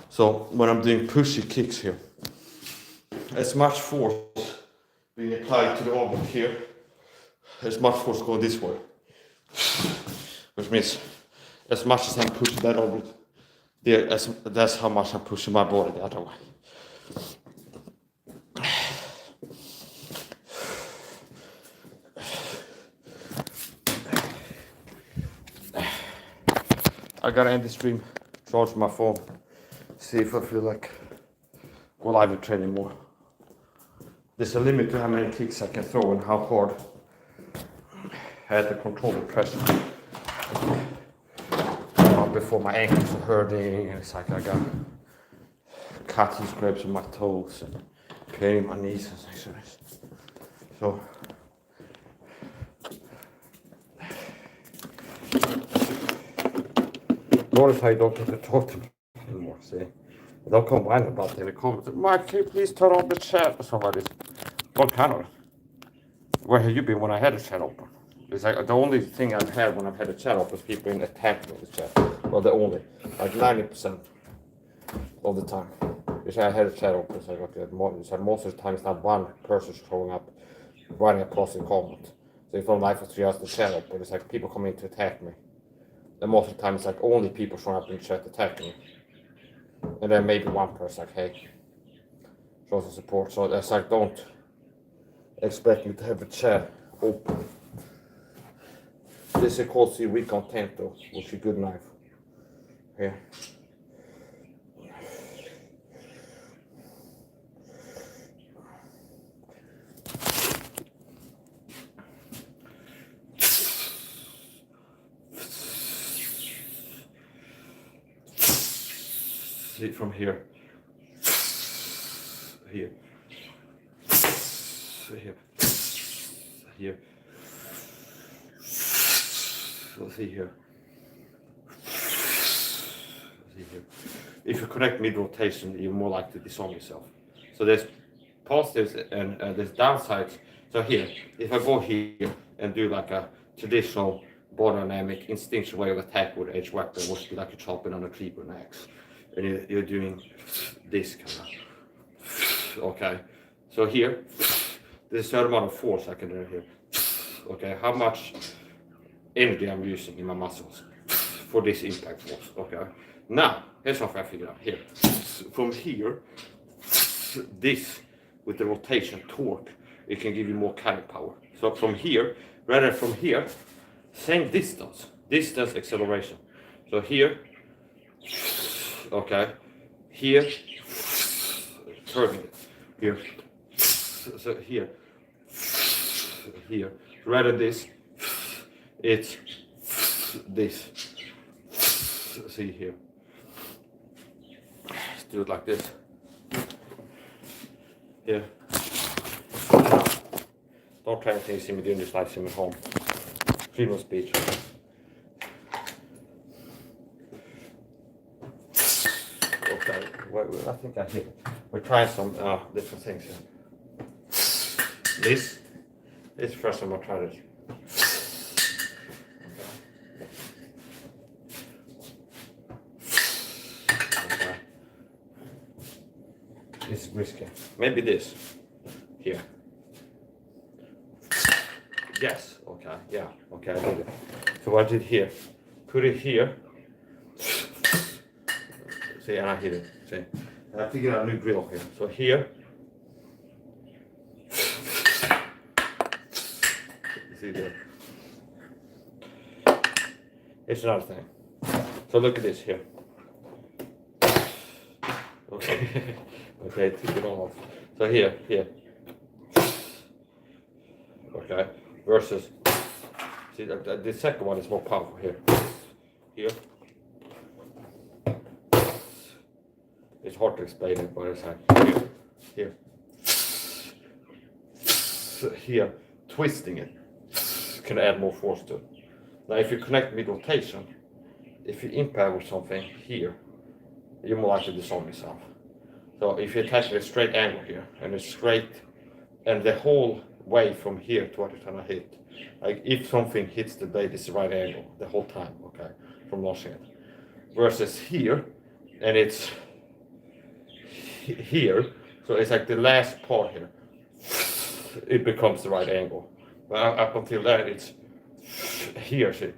So when I'm doing pushy kicks here, as much force being applied to the object here, as much force going this way. Which means as much as I'm pushing that object there, that's how much I'm pushing my body the other way. I gotta end the stream, charge my phone, see if I feel like go live and training more. There's a limit to how many kicks I can throw and how hard I had to control the pressure. Before my ankles are hurting, and it's like I got cuts and scrapes on my toes and pain in my knees and things like this. So notice how you don't get to talk to me anymore, see? They'll come whine about it in the comments. Mike, can you please turn on the chat or something like this? What kind of? Where have you been when I had the chat open? It's like the only thing I've had when I've had the chat open is people in attack me in the chat. Well, the only, like 90% of the time. If I had a chat open, it's like, okay, most of the time it's not one person showing up, writing a positive comment. So if I'm live for 3 hours the chat open, it's like people come in to attack me. And most of the time it's like only people showing up in the chat attacking me. And then maybe one person like, hey, shows the support. So it's like, don't expect me to have a chat open. This is called the Recounting, which is a good knife. Here. See it from here. Here. Here. Here. Let's see here. See here. If you connect mid rotation, you're more likely to disarm yourself. So there's positives and there's downsides. So here, if I go here and do like a traditional body dynamic instinctual way of attack with edge weapon, which would be like you're chopping on a tree with an axe, and you're doing this kind of. Okay, so here, there's a certain amount of force I can do here. Okay, how much energy I'm using in my muscles for this impact force. Okay, now here's what I figured out here. From here, this with the rotation torque it can give you more carrying power. So from here, rather than from here, same distance, acceleration. So here, okay, here, turning it, here, so here, here. Rather this, it's this. See here. Let's do it like this. Here. Don't try anything you see me doing this live stream at home. Freedom of speech. Okay, wait, I think I hit. We're trying some different things here. This first I'm gonna try this. Okay. It's risky. Maybe this here. Yes. Okay. Yeah. Okay. I did it. So what I did here? Put it here. See, and I hit it. See, and I figured out a new drill here. So here. See there. It's another thing. So look at this here. Okay. Okay. Take it off. So here. Okay. Versus, see, the second one is more powerful here. Here. It's hard to explain it, but it's like here. Here. Twisting it can add more force to it. Now, if you connect mid rotation, if you impact with something here, you're more likely to disarm yourself. So if you attach a straight angle here, and it's straight, and the whole way from here to what you're trying to hit. Like if something hits the blade, it's the right angle the whole time, okay, from launching it. Versus here, and it's here, so it's like the last part here, it becomes the right angle. But up until that, it's here, see,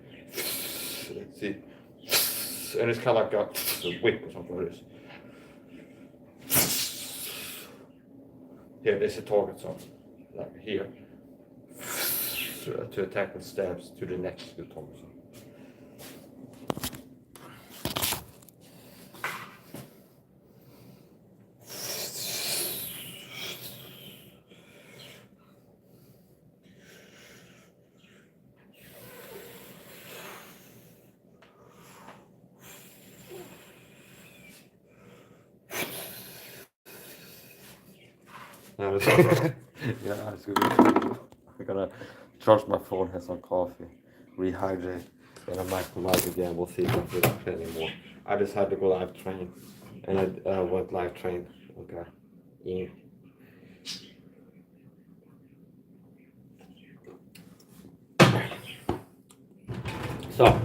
and it's kind of like a whip or something like this. Here, there's a target zone. Like here, to attack with stabs to the next good target. Yeah, it's good. I'm gonna charge my phone, have some coffee, rehydrate, and I might come live again. We'll see if I'm feeling fit anymore. I decided to go live train, and I went live train. Okay. Yeah. So.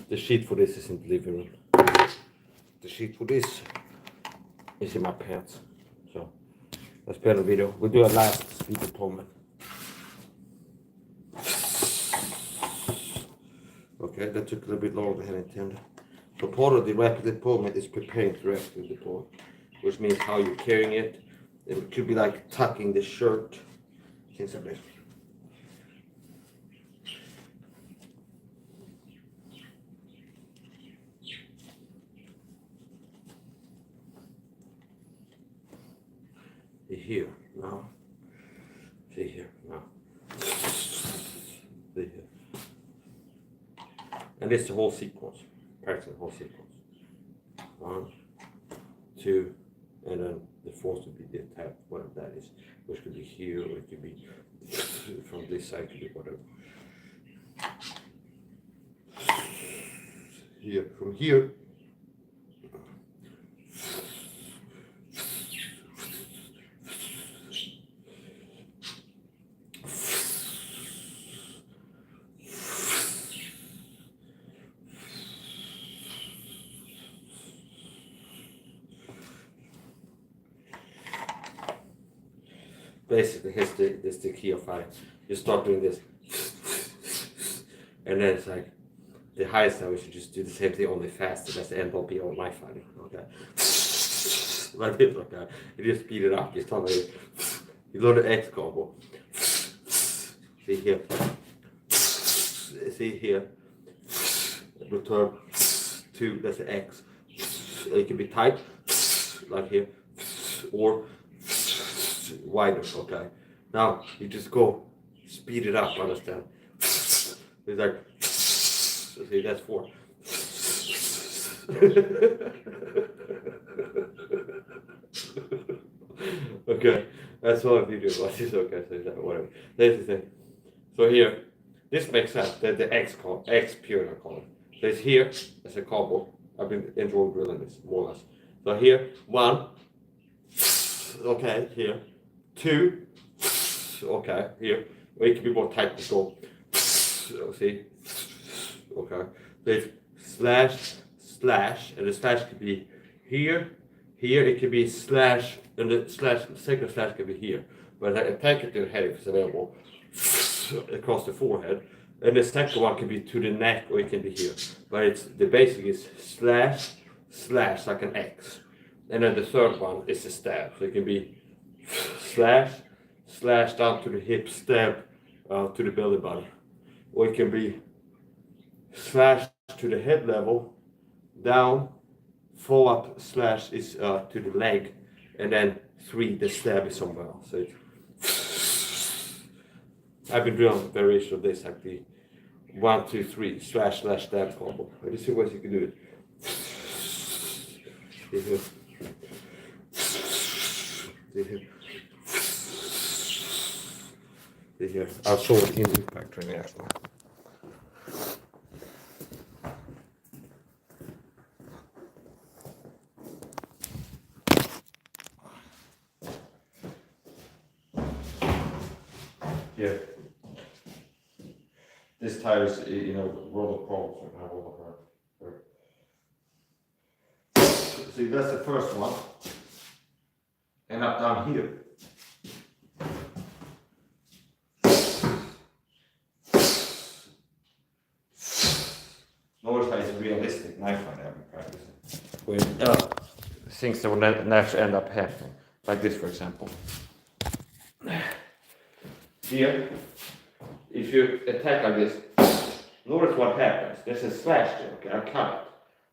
The sheet for this is in the living room. The sheet for this is in my pants. So let's play the video. We'll do a last speed deployment. Okay, that took a little bit longer than intended. So part of the rapid deployment is preparing to rapidly deploy, which means how you're carrying it. It could be like tucking the shirt, things like this. Here now, see here now, see here, and this is the whole sequence, practicing the whole sequence. 1, 2, and then the fourth would be the attack, whatever that is, which could be here, or it could be from this side, could be whatever. Here, from here. basically this the key of fighting. You start doing this, and then it's like the highest time we should just do the same thing only faster. That's the end all be all knife fighting. Okay, like this. Okay, you just speed it up. You start like you learn the X combo. See here. See here. Return 2. That's the X. It can be tight, like here, or wider. Okay. Now you just go speed it up. Understand? It's like see that's 4. Okay, that's all I video about this. Okay, so that whatever. That's the thing. So here, this makes sense that the X period I call it. So it's here as a combo. I've been enjoying drilling this more or less. So here, 1. Okay, here. 2. Okay, here. Or it can be more tight to go. See? Okay. So it's slash, slash, and the slash could be here. Here it could be slash, and the second slash could be here. But I attack it to the head if it's available. Across the forehead. And the second one can be to the neck, or it can be here. But it's the basic is slash, slash, like an X. And then the third one is a stab. So it can be slash, slash down to the hip, stab to the belly button. Or it can be slash to the head level, down, follow up slash is to the leg, and then 3, the stab is somewhere else. So I've been doing variation of this, like the 1, 2, 3 slash slash stab combo. Let's see ways you can do it. See here. See here. See here. I'll show it in impact training actually. Yeah. This tire is, world of problems right now. See, that's the first one. And up down here. Notice how it's realistic knife fight I've been practicing. With things that will naturally end up happening. Like this, for example. Here, if you attack like this, notice what happens. There's a slash there, okay, I cut it.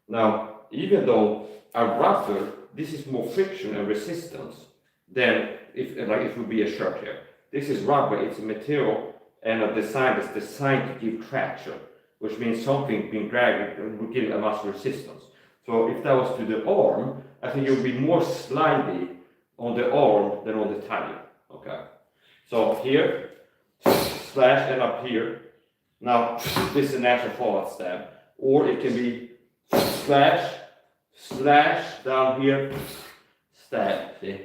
Now, even though a rubber, this is more friction and resistance than if it would be a shirt here. This is rubber, it's a material and a design that's designed to give traction, which means something being dragged would give a much resistance. So if that was to the arm, I think it would be more slidey on the arm than on the tire, okay? So here, slash and up here. Now, this is a natural fallout stab. Or it can be slash, slash, down here, stab, see?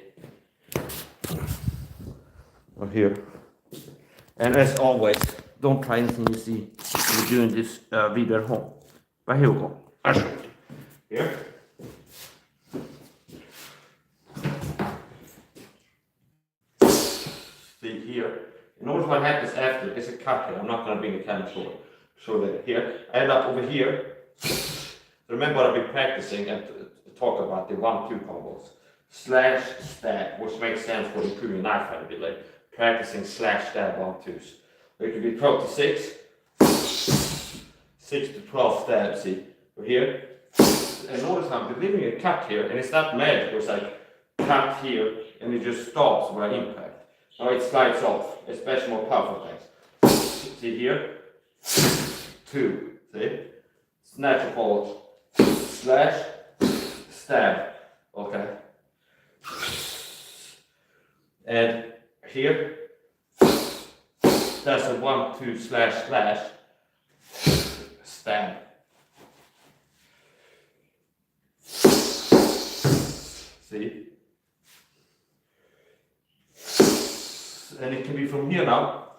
Or here. And as always, don't try anything you see you're doing this video at home. But here we go. I'll show you. Here. See here. Notice what happens after. It's a cut here. I'm not going to bring the camera forward. Show that here. I end up over here. Remember what I've been practicing and talk about the 1-2 combos. Slash, stab, which makes sense for improving knife fight a bit like practicing slash, stab, 1-2s. It could be 12 to 6. 6 to 12 stabs, see? Over here. And notice I'm delivering a cut here, and it's not magic. It's like cut here, and it just stops where I impact. Now it slides off, especially more powerful things. See here? 2, see? It's natural fall. Slash, stab, okay? And here, that's a 1-2 slash, slash, stab. See? And it can be from here now.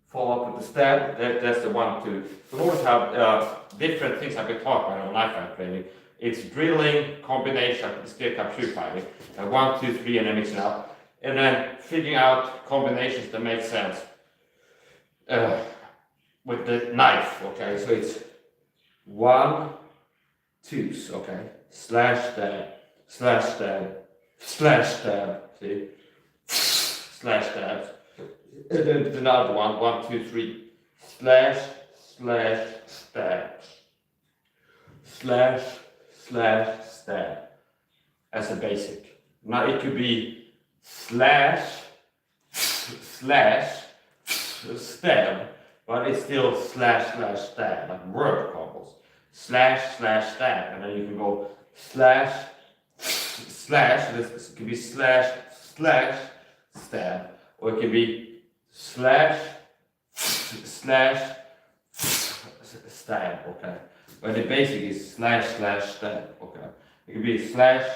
Follow up with the stab. That's the 1-2. So notice how different things I've been talking about on knife fight training. It's drilling, combination, steel cap shoe fighting, 1, 2, 3, and then mix it up. and then figuring out combinations that make sense with the knife. Okay, so it's 1, 2, okay, slash stab, slash stab, slash stab, see, slash stab, and then another one, 1, 2, 3, slash, slash, stab, slash, slash, stab, as a basic. Now it could be slash, slash, stab, but it's still slash, slash, stab, like word combos. Slash, slash, stab, and then you can go slash, slash, this could be slash, slash, stab, or it can be slash, slash, stab, okay? But the basic is slash, slash, stab, okay? It can be slash,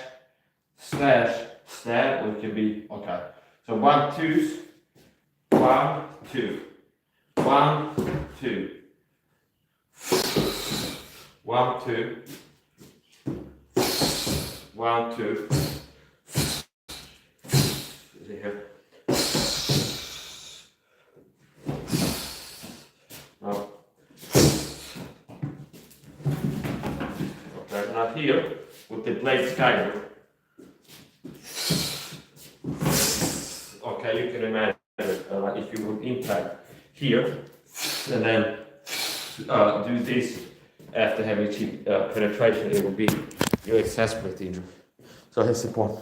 slash, stab, or it can be, okay? So 1, 2, 1, 2, 1, 2, 1, 2, 1, 2. See here. Now, okay, now here with the blade skyder. Okay, you can imagine if you would impact here and then do this after having cheap penetration, it will be you exasperate injury. So here's the point.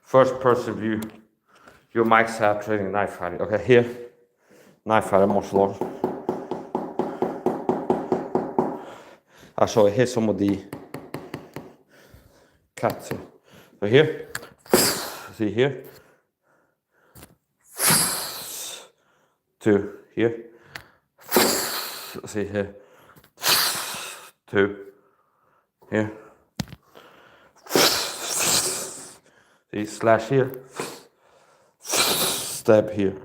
First person view, your mic's out training knife fighting. Okay, here, knife fighting martial arts. I'll show you here some of the cuts. So here, see here, to here. See here, 2, here, see slash here, stab here.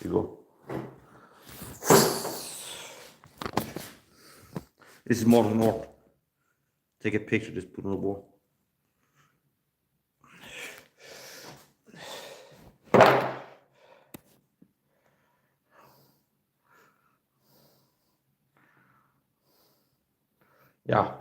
You go. This is modern art. Take a picture, just put it on the wall. Yeah.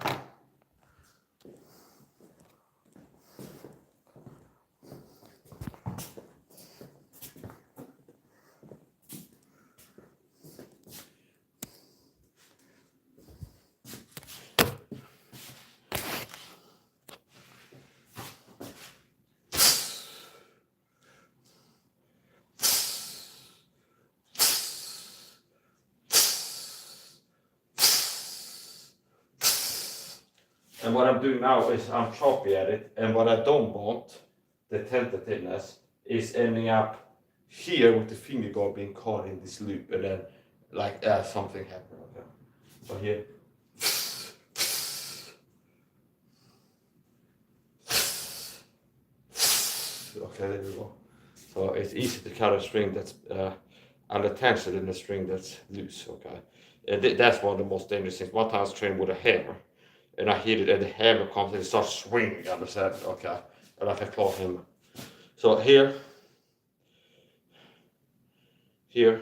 And what I'm doing now is I'm choppy at it, and what I don't want, the tentativeness, is ending up here with the finger guard being caught in this loop, and then like something happened. Okay. So here. Okay, there we go. So it's easy to cut a string that's under tension than a string that's loose. Okay, that's one of the most dangerous things. One time I was training with a hammer, and I hit it, and the hammer comes and it starts swinging. Understand? Okay, and I can claw him. So here, here.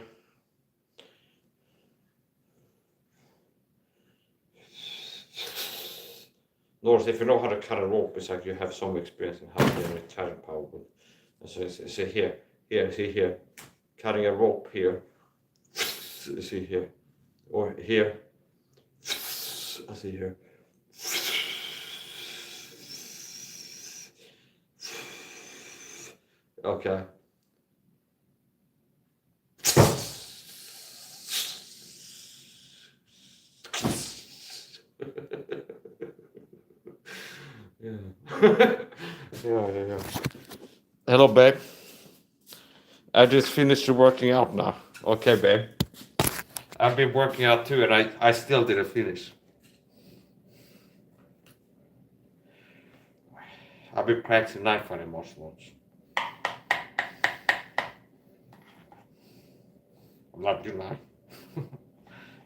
Notice if you know how to cut a rope, it's like you have some experience in how to generate cutting power. So see here, see here, cutting a rope here, see here, or here, see here. Okay. Yeah. Hello, babe. I just finished working out now. Okay, babe. I've been working out too, and I still didn't finish. I've been practicing knife fighting martial arts. I love you now.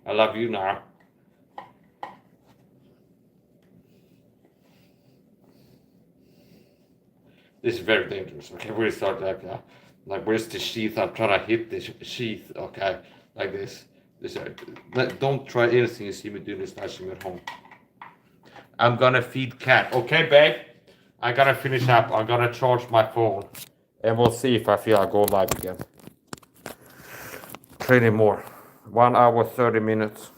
I love you now. This is very dangerous. Okay, we start like where's the sheath? I'm trying to hit the sheath. Okay, like this. Don't try anything you see me doing this nice at home. I'm gonna feed cat. Okay, babe. I gotta finish up. I'm gonna charge my phone, and we'll see if I feel I go live again. Training more. 1 hour 30 minutes.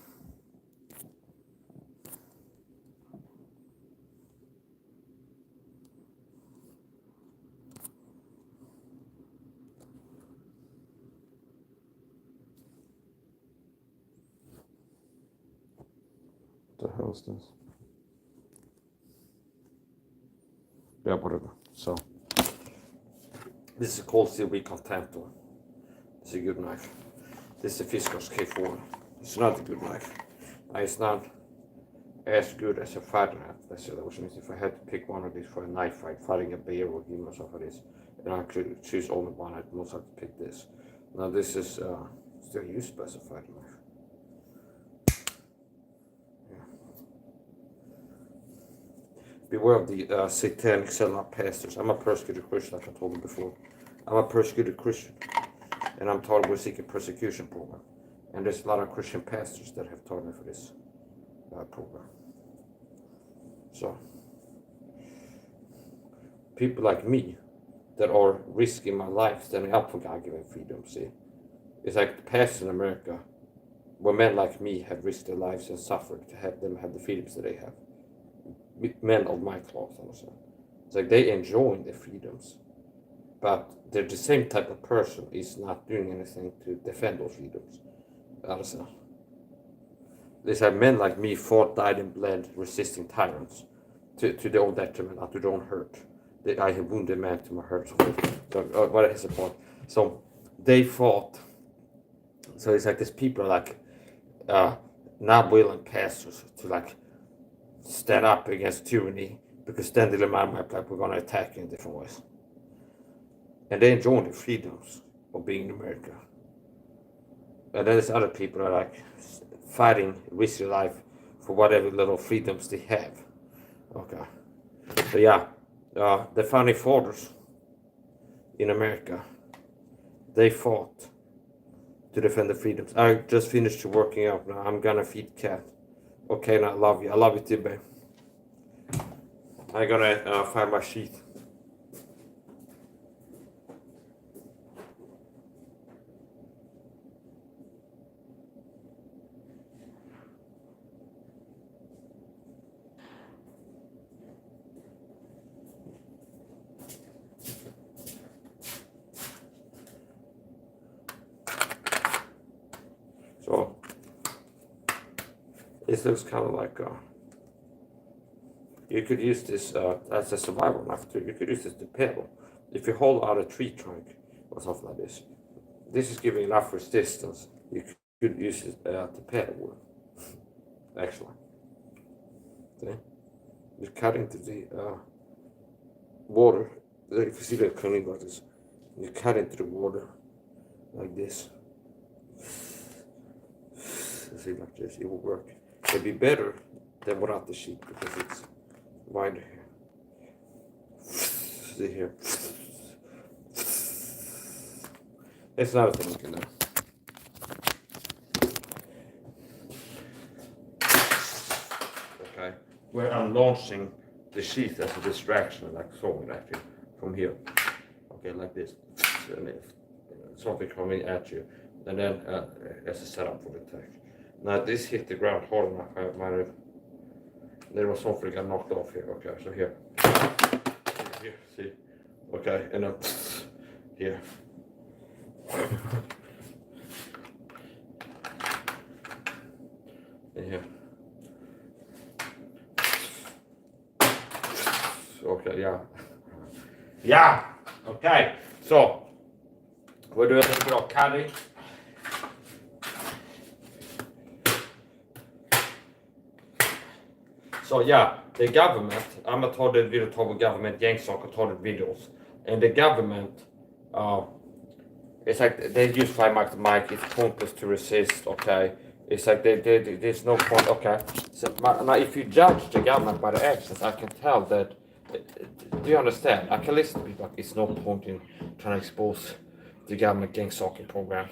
What the hell is this? Yeah, whatever. So, this is called the Recounting. It's a good knife. This is a Fiskars K4. It's not a good knife. It's not as good as a fighting knife. Which means if I had to pick one of these for a knife fight, fighting a bear or give myself for this, and I could choose only one, I'd most likely pick this. Now this is still used as a fighting knife. Beware of the satanic SAHA pastors. I'm a persecuted Christian, like I told you before. I'm a persecuted Christian, and I'm taught we're seeking persecution program. And there's a lot of Christian pastors that have taught me for this program. So, people like me that are risking my life standing up for God-given freedom, see? It's like the pastors in America, where men like me have risked their lives and suffered to have them have the freedoms that they have. Men of my cloth, also. It's like they enjoying their freedoms, but they're the same type of person is not doing anything to defend those freedoms. Also, these are men like me fought, died, and bled, resisting tyrants to their own detriment, not to their own hurt. I have wounded man to my hurt. So what is the point? So they fought. So it's like these people are like not willing pastors to like stand up against tyranny, because then they remind me like we're going to attack in different ways. And they enjoy the freedoms of being in America. And then there's other people that are like fighting, risk their life for whatever little freedoms they have. Okay. So yeah, the founding fathers in America, they fought to defend the freedoms. I just finished working out now. I'm gonna feed cat. Okay, and I love you. I love you too, babe. I gotta find my sheath. So this looks kind of like you could use this as a survival knife too. You could use this to pedal. If you hold out a tree trunk or something like this, this is giving enough resistance. You could use it to pedal with. Actually, see, you cut into the water. If you see the canoe like this, you cut into the water like this. See, like this, it will work. It'll be better than without the sheet because it's wider here. See here. It's not a thing you can do. Okay, where I'm launching the sheath as a distraction, like throwing at you from here. Okay, like this. And if something coming at you, and then as a setup for the attack. Now this hit the ground hard enough. I might have. There was something got knocked off here. Okay, so here. Here, see? Okay, and then here. And here. Okay, yeah. Yeah! Okay, so we're doing a little bit of cutting. So yeah, the government, I'm a total video talk with government gangs or total videos. And the government, it's like they use five mark the mic, it's pointless to resist, okay? It's like there's no point, okay? So now if you judge the government by the actions, I can tell that, do you understand? I can listen to people like it's no point in trying to expose the government gang stalking program.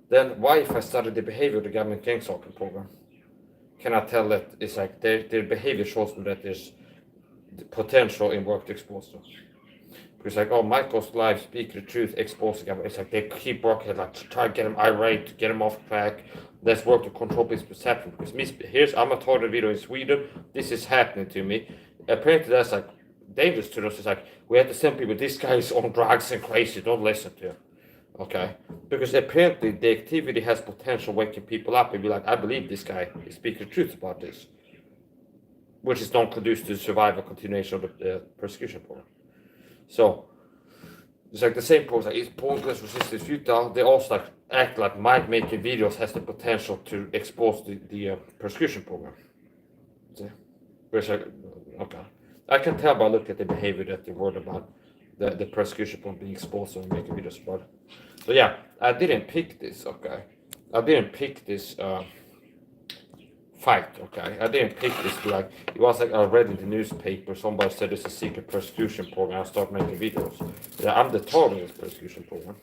Then why if I study the behavior of the government gang stalking program? Can I tell that it's like their behavior shows me that there's potential in work to expose them? Because like, oh, Michael's live, speak the truth, expose the government. It's like they keep working, like to try to get him irate, to get him off track. Let's work to control his perception. Because I'm a total video in Sweden. This is happening to me. Apparently, that's like dangerous to us. It's like we have to send people. This guy is on drugs and crazy. Don't listen to him. Okay, because apparently the activity has potential waking people up and be like, I believe this guy is speaking the truth about this, which is not conducive to survival continuation of the persecution program. So it's like the same process. Like, it's pointless, resistance, futile. They also like act like might making videos has the potential to expose the persecution program. See? Which okay, I can tell by looking at the behavior that they worried about the persecution program being exposed and making videos about it. So yeah, I didn't pick this. Okay, I didn't pick this fight. Okay, I didn't pick this. Like it was like I read in the newspaper. Somebody said it's a secret persecution program. I start making videos. Yeah, I'm the target of this persecution program.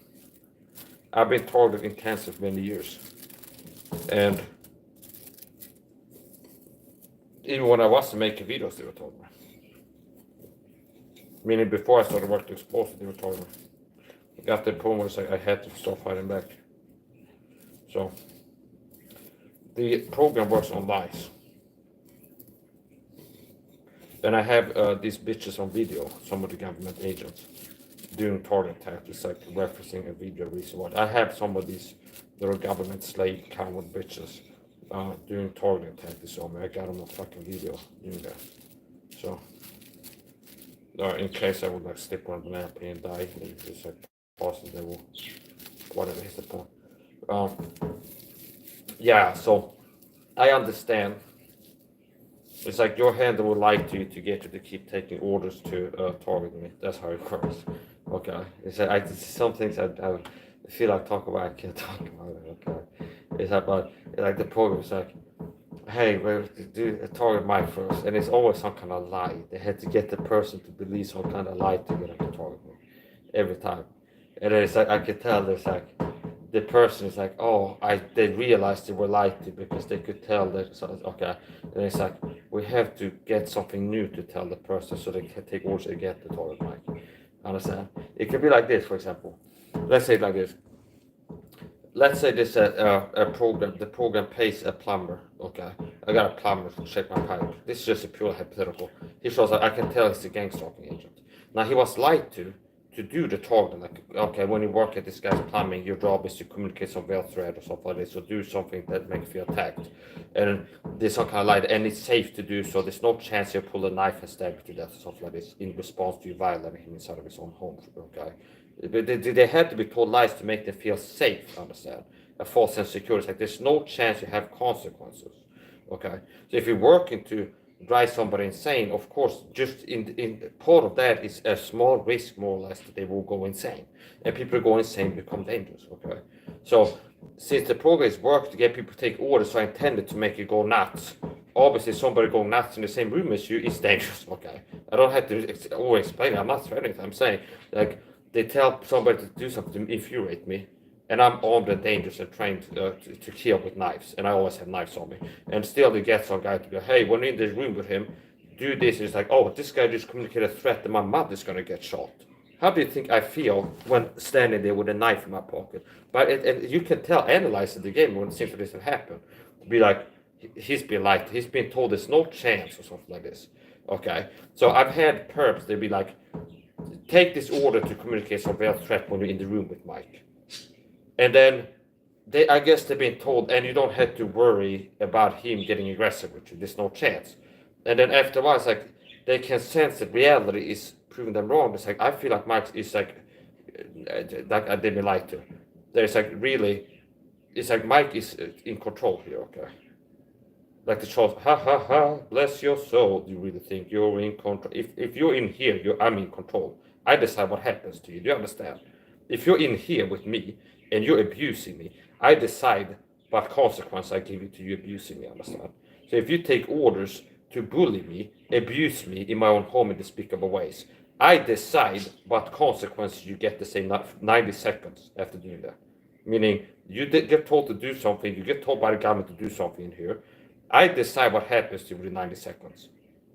I've been targeted in cancer for many years, and even when I wasn't making videos, they were targeting me. Meaning before I started working to expose it, they were targeting me. I got the point where I had to start fighting back. So the program works on lies. Then I have these bitches on video, some of the government agents, doing target tactics, like referencing a video reason what. I have some of these little government slave kind of bitches doing targeting tactics on me. I got them on fucking video doing that. So in case I would like slip on a banana peel and die, it's like possible they will, whatever is the point. Yeah, so I understand. It's like your handler would like you to get you to keep taking orders to target me. That's how it works. Okay. It's like some things I feel like talk about, I can't talk about it. Okay. It's about like the program is like, hey, we'll do a target Mike first, and it's always some kind of lie. They had to get the person to believe some kind of lie to get them to target me every time. And then it's like I could tell there's like the person is like, oh, they realized they were lied to because they could tell that. So okay, and it's like we have to get something new to tell the person so they can take orders and get the target mic. Understand? It could be like this, for example. Let's say it like this. Let's say this a program. The program pays a plumber. Okay, I got a plumber to check my pipe. This is just a pure hypothetical. He shows that I can tell he's a gang stalking agent. Now he was lied to do the target. Like, okay, when you work at this guy's plumbing, your job is to communicate some veil thread or something like this, or do something that makes you feel attacked. And there's some kind of light, and it's safe to do so. There's no chance he'll pull a knife and stab you to death or something like this in response to you violating him inside of his own home. Okay, they had to be told lies to make them feel safe. Understand? A false sense of security. It's like there's no chance you have consequences. Okay, so if you're working to drive somebody insane, of course, just in part of that is a small risk, more or less, that they will go insane, and people who go insane become dangerous. Okay, so since the program is work to get people to take orders, so I intended to make you go nuts. Obviously, somebody going nuts in the same room as you is dangerous. Okay, I don't have to always explain it. I'm not threatening. I'm saying like they tell somebody to do something to infuriate me. And I'm armed and dangerous and trained to kill with knives. And I always have knives on me. And still they get some guy to go, hey, when you're in the room with him, do this. And it's like, oh, this guy just communicated a threat that my mother's going to get shot. How do you think I feel when standing there with a knife in my pocket? But and you can tell, analyzing the game when it seems like this have happened. To be like, he's been told there's no chance or something like this. Okay. So I've had perps, they'd be like, take this order to communicate some veil threat when you're in the room with Mike. And then I guess they've been told, and you don't have to worry about him getting aggressive with you. There's no chance. And then after a while, it's like they can sense that reality is proving them wrong. It's like I feel like Mike is like I didn't like to. There's like really, it's like Mike is in control here. Okay. like the Charles, ha ha ha, bless your soul. Do you really think you're in control? If you're in here, I'm in control. I decide what happens to you. Do you understand? If you're in here with me and you're abusing me, I decide what consequence I give you to you abusing me. Understand? So if you take orders to bully me, abuse me in my own home in despicable ways, I decide what consequences you get the same 90 seconds after doing that. Meaning, you get told to do something, you get told by the government to do something in here. I decide what happens to you within 90 seconds.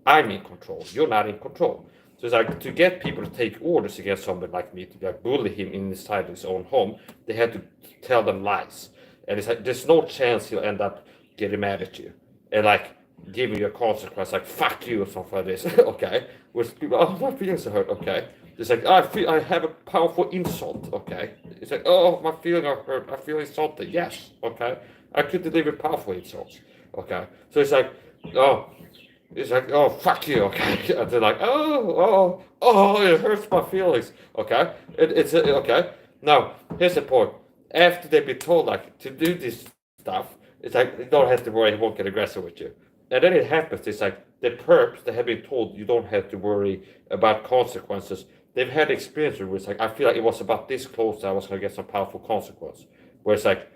I'm in control. You're not in control. So it's like to get people to take orders against somebody like me, to like bully him inside his own home, they had to tell them lies. And it's like there's no chance he'll end up getting mad at you and like giving you a consequence like fuck you or something like this. Okay. Which people, oh, my feelings are hurt. Okay. It's like, oh, I have a powerful insult. Okay. It's like, oh, my feelings are hurt. I feel insulted. Yes. Okay. I could deliver powerful insults. Okay. So it's like, oh, fuck you, okay? And they're like, it hurts my feelings, okay? It's okay. Now, here's the point. After they've been told, like, to do this stuff, it's like, you don't have to worry, he won't get aggressive with you. And then it happens, it's like, the perps, they have been told you don't have to worry about consequences. They've had experience where it's like, I feel like it was about this close that I was going to get some powerful consequence. Where it's like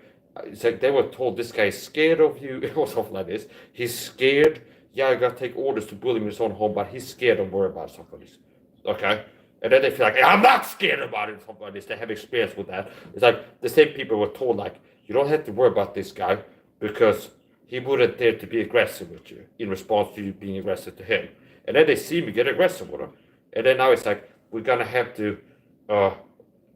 they were told this guy is scared of you, or something like this. He's scared. Yeah, I gotta take orders to bully him in his own home, but he's scared. Don't worry about something like this. Okay? And then they feel like, hey, I'm not scared about it, something like this. They have experience with that. It's like the same people were told, like, you don't have to worry about this guy because he wouldn't dare to be aggressive with you in response to you being aggressive to him. And then they see me get aggressive with him. And then now it's like, we're gonna have to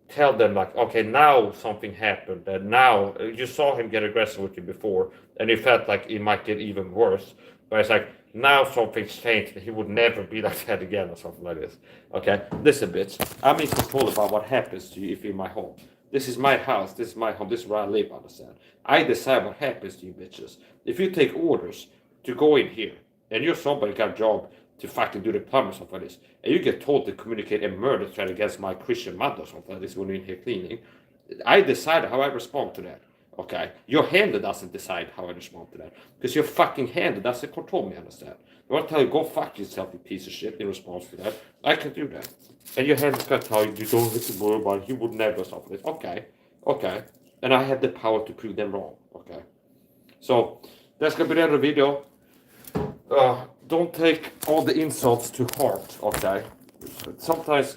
tell them like, okay, now something happened, and now you saw him get aggressive with you before, and you felt like it might get even worse. But it's like now something's changed, and he would never be like that again, or something like this. Okay, listen, bitch. I'm in control about what happens to you if you're in my home. This is my house. This is my home. This is where I live. Understand? I decide what happens to you, bitches. If you take orders to go in here, and you're somebody got a job to fucking do the plumbing or something like this, and you get told to communicate a murder threat against my Christian mother or something like this when you're in here cleaning, I decide how I respond to that. Okay? Your handler doesn't decide how I respond to that. Because your fucking handler doesn't control me, understand? I want to tell you, go fuck yourself, you piece of shit, in response to that. I can do that. And your handler's going to tell you, you don't have to worry about it, he would never stop this. Okay. And I have the power to prove them wrong. Okay? So, that's going to be the end of the video. Don't take all the insults to heart, okay? Sometimes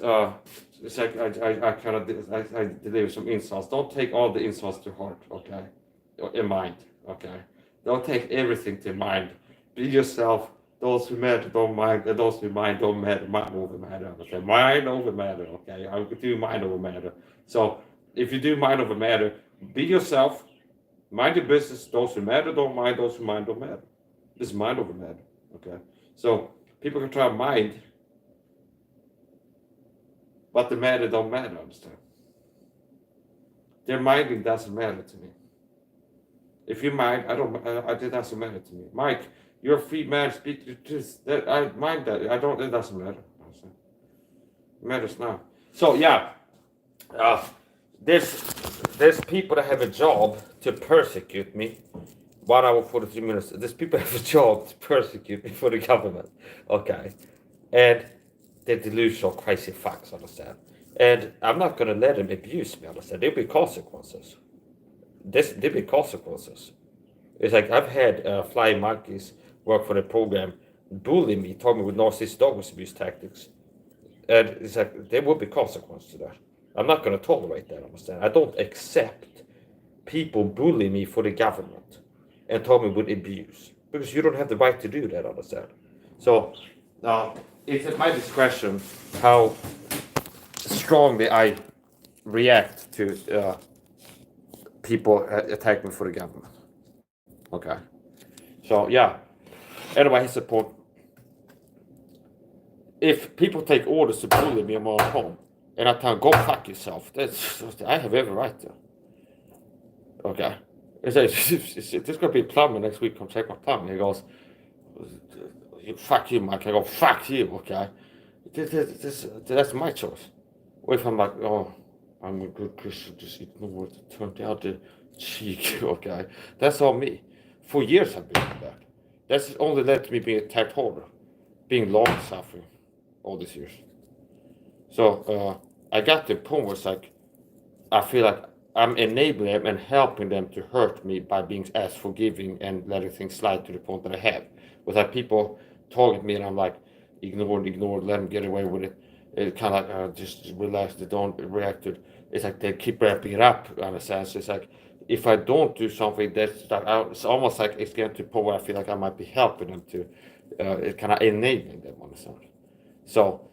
it's like I deliver some insults. Don't take all the insults to heart, okay? In mind, okay? Don't take everything to mind. Be yourself. Those who matter don't mind. Those who mind don't matter. Mind over matter. Okay? Mind over matter. Okay? I do mind over matter. So if you do mind over matter, be yourself. Mind your business. Those who matter don't mind. Those who mind don't matter. This is mind over matter. Okay, so people can try to mind, but the matter don't matter. Understand? Their minding doesn't matter to me. If you mind, it doesn't matter to me. Mike, you're a free man. Speak your truth. That I mind that. I don't. It doesn't matter. Understand? It matters now. So yeah, there's people that have a job to persecute me. 1 hour 43 minutes. These people have a job to persecute me for the government. Okay. And they're delusional, crazy fucks, understand? And I'm not going to let them abuse me, understand? There'll be consequences. There'll be consequences. It's like I've had flying monkeys work for the program, bully me, told me with narcissistic dog abuse tactics. And it's like there will be consequences to that. I'm not going to tolerate that, understand? I don't accept people bully me for the government and told me with abuse, because you don't have the right to do that, understand? So it's at my discretion how strongly I react to people attack me for the government. Okay, so yeah. Anyway, his support. If people take orders to bully me in my own home, and I tell them, go fuck yourself, I have every right to. Okay. There's going to be a plumber next week. Come check my plumbing. He goes, fuck you, Mike. I go, fuck you, okay? That's my choice. What if I'm like, oh, I'm a good Christian, just ignore it, turn the other cheek, okay? That's all me. For years I've been like that. That's only led to me being attacked harder, being long suffering all these years. So I got to the point where it's like, I feel like I'm enabling them and helping them to hurt me by being as forgiving and letting things slide to the point that I have. Without people target me and I'm like, ignore it, let them get away with it. It's kind of like, just relax, they don't react to it. It's like they keep ramping it up, in a sense. It's like, if I don't do something, that's like, it's almost like it's getting to the point where I feel like I might be helping them to, kind of enabling them, on a sense. So,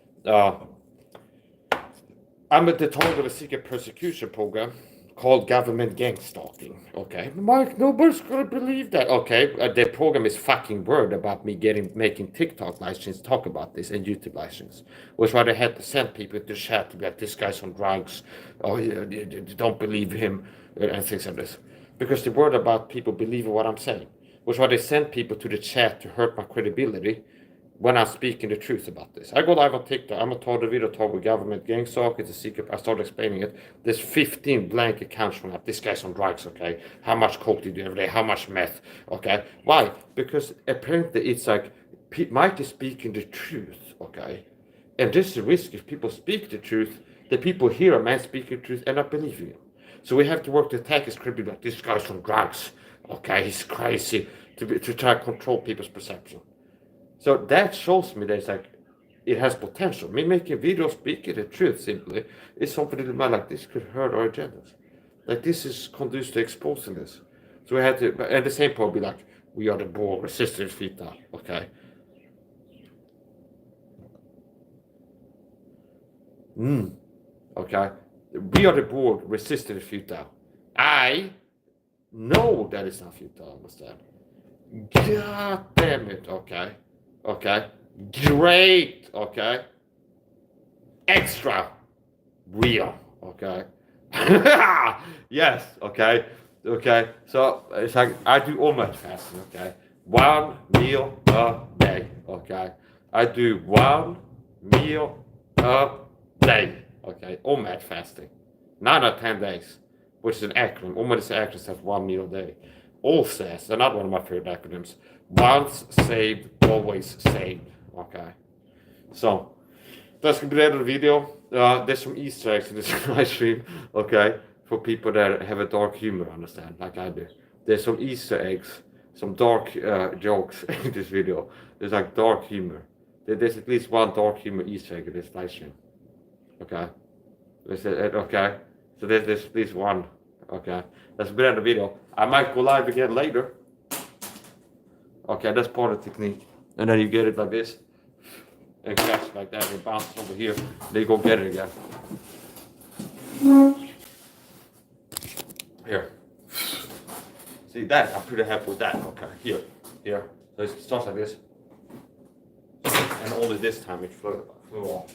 I'm at the target of a secret persecution program called government gang stalking. Okay, Mike, nobody's gonna believe that. Okay, the program is fucking word about me making TikTok live streams talk about this and YouTube live streams, which why they had to send people to chat to be like, this guy's on drugs. Oh, you don't believe him and things like this, because the word about people believing what I'm saying, which why they send people to the chat to hurt my credibility when I'm speaking the truth about this. I go live on TikTok. I'm a told the video talk with government gang stalk. It's a secret. I started explaining it. There's 15 blank accounts from that. This guy's on drugs, okay? How much coke did you do every day? How much meth, okay? Why? Because apparently it's like, Mike is speaking the truth, okay? And this is a risk if people speak the truth, the people hear a man speaking the truth and not believing him. So we have to work to attack his credibility. Like, this guy's on drugs, okay? He's crazy, to try to control people's perception. So that shows me that it's like, it has potential. Me making videos speaking the truth simply is something that might like this could hurt our agendas. Like this is conducive to exposing this. So we had to, and the same point be like, we are the Borg resistance fita, okay? Okay? We are the Borg resistance futile. I know that it's not futile, understand? God damn it, okay? Okay? Great, okay? Extra real, okay? Yes, okay? Okay? So it's like I do almost fasting, okay? 1 meal a day, okay? I do 1 meal a day, okay? OMAD fasting. 9 or 10 days, which is an acronym. OMAD is an acronym that says 1 meal a day. ALL-SAHS, another one of my favorite acronyms. Once saved, always saved. Okay. So, that's gonna be the end of the video. There's some Easter eggs in this live stream, okay? For people that have a dark humor, understand, like I do. There's some Easter eggs, some dark jokes in this video. There's like dark humor. There's at least one dark humor Easter egg in this live stream. Okay? Okay? So there's at least one. Okay? That's the end of the video. I might go live again later. Okay, that's part of the technique. And then you get it like this. And catch it like that. And bounce over here. Then you go get it again. Here. See that? I'm pretty happy with that. Okay, here. So it starts like this. And only this time it flew off.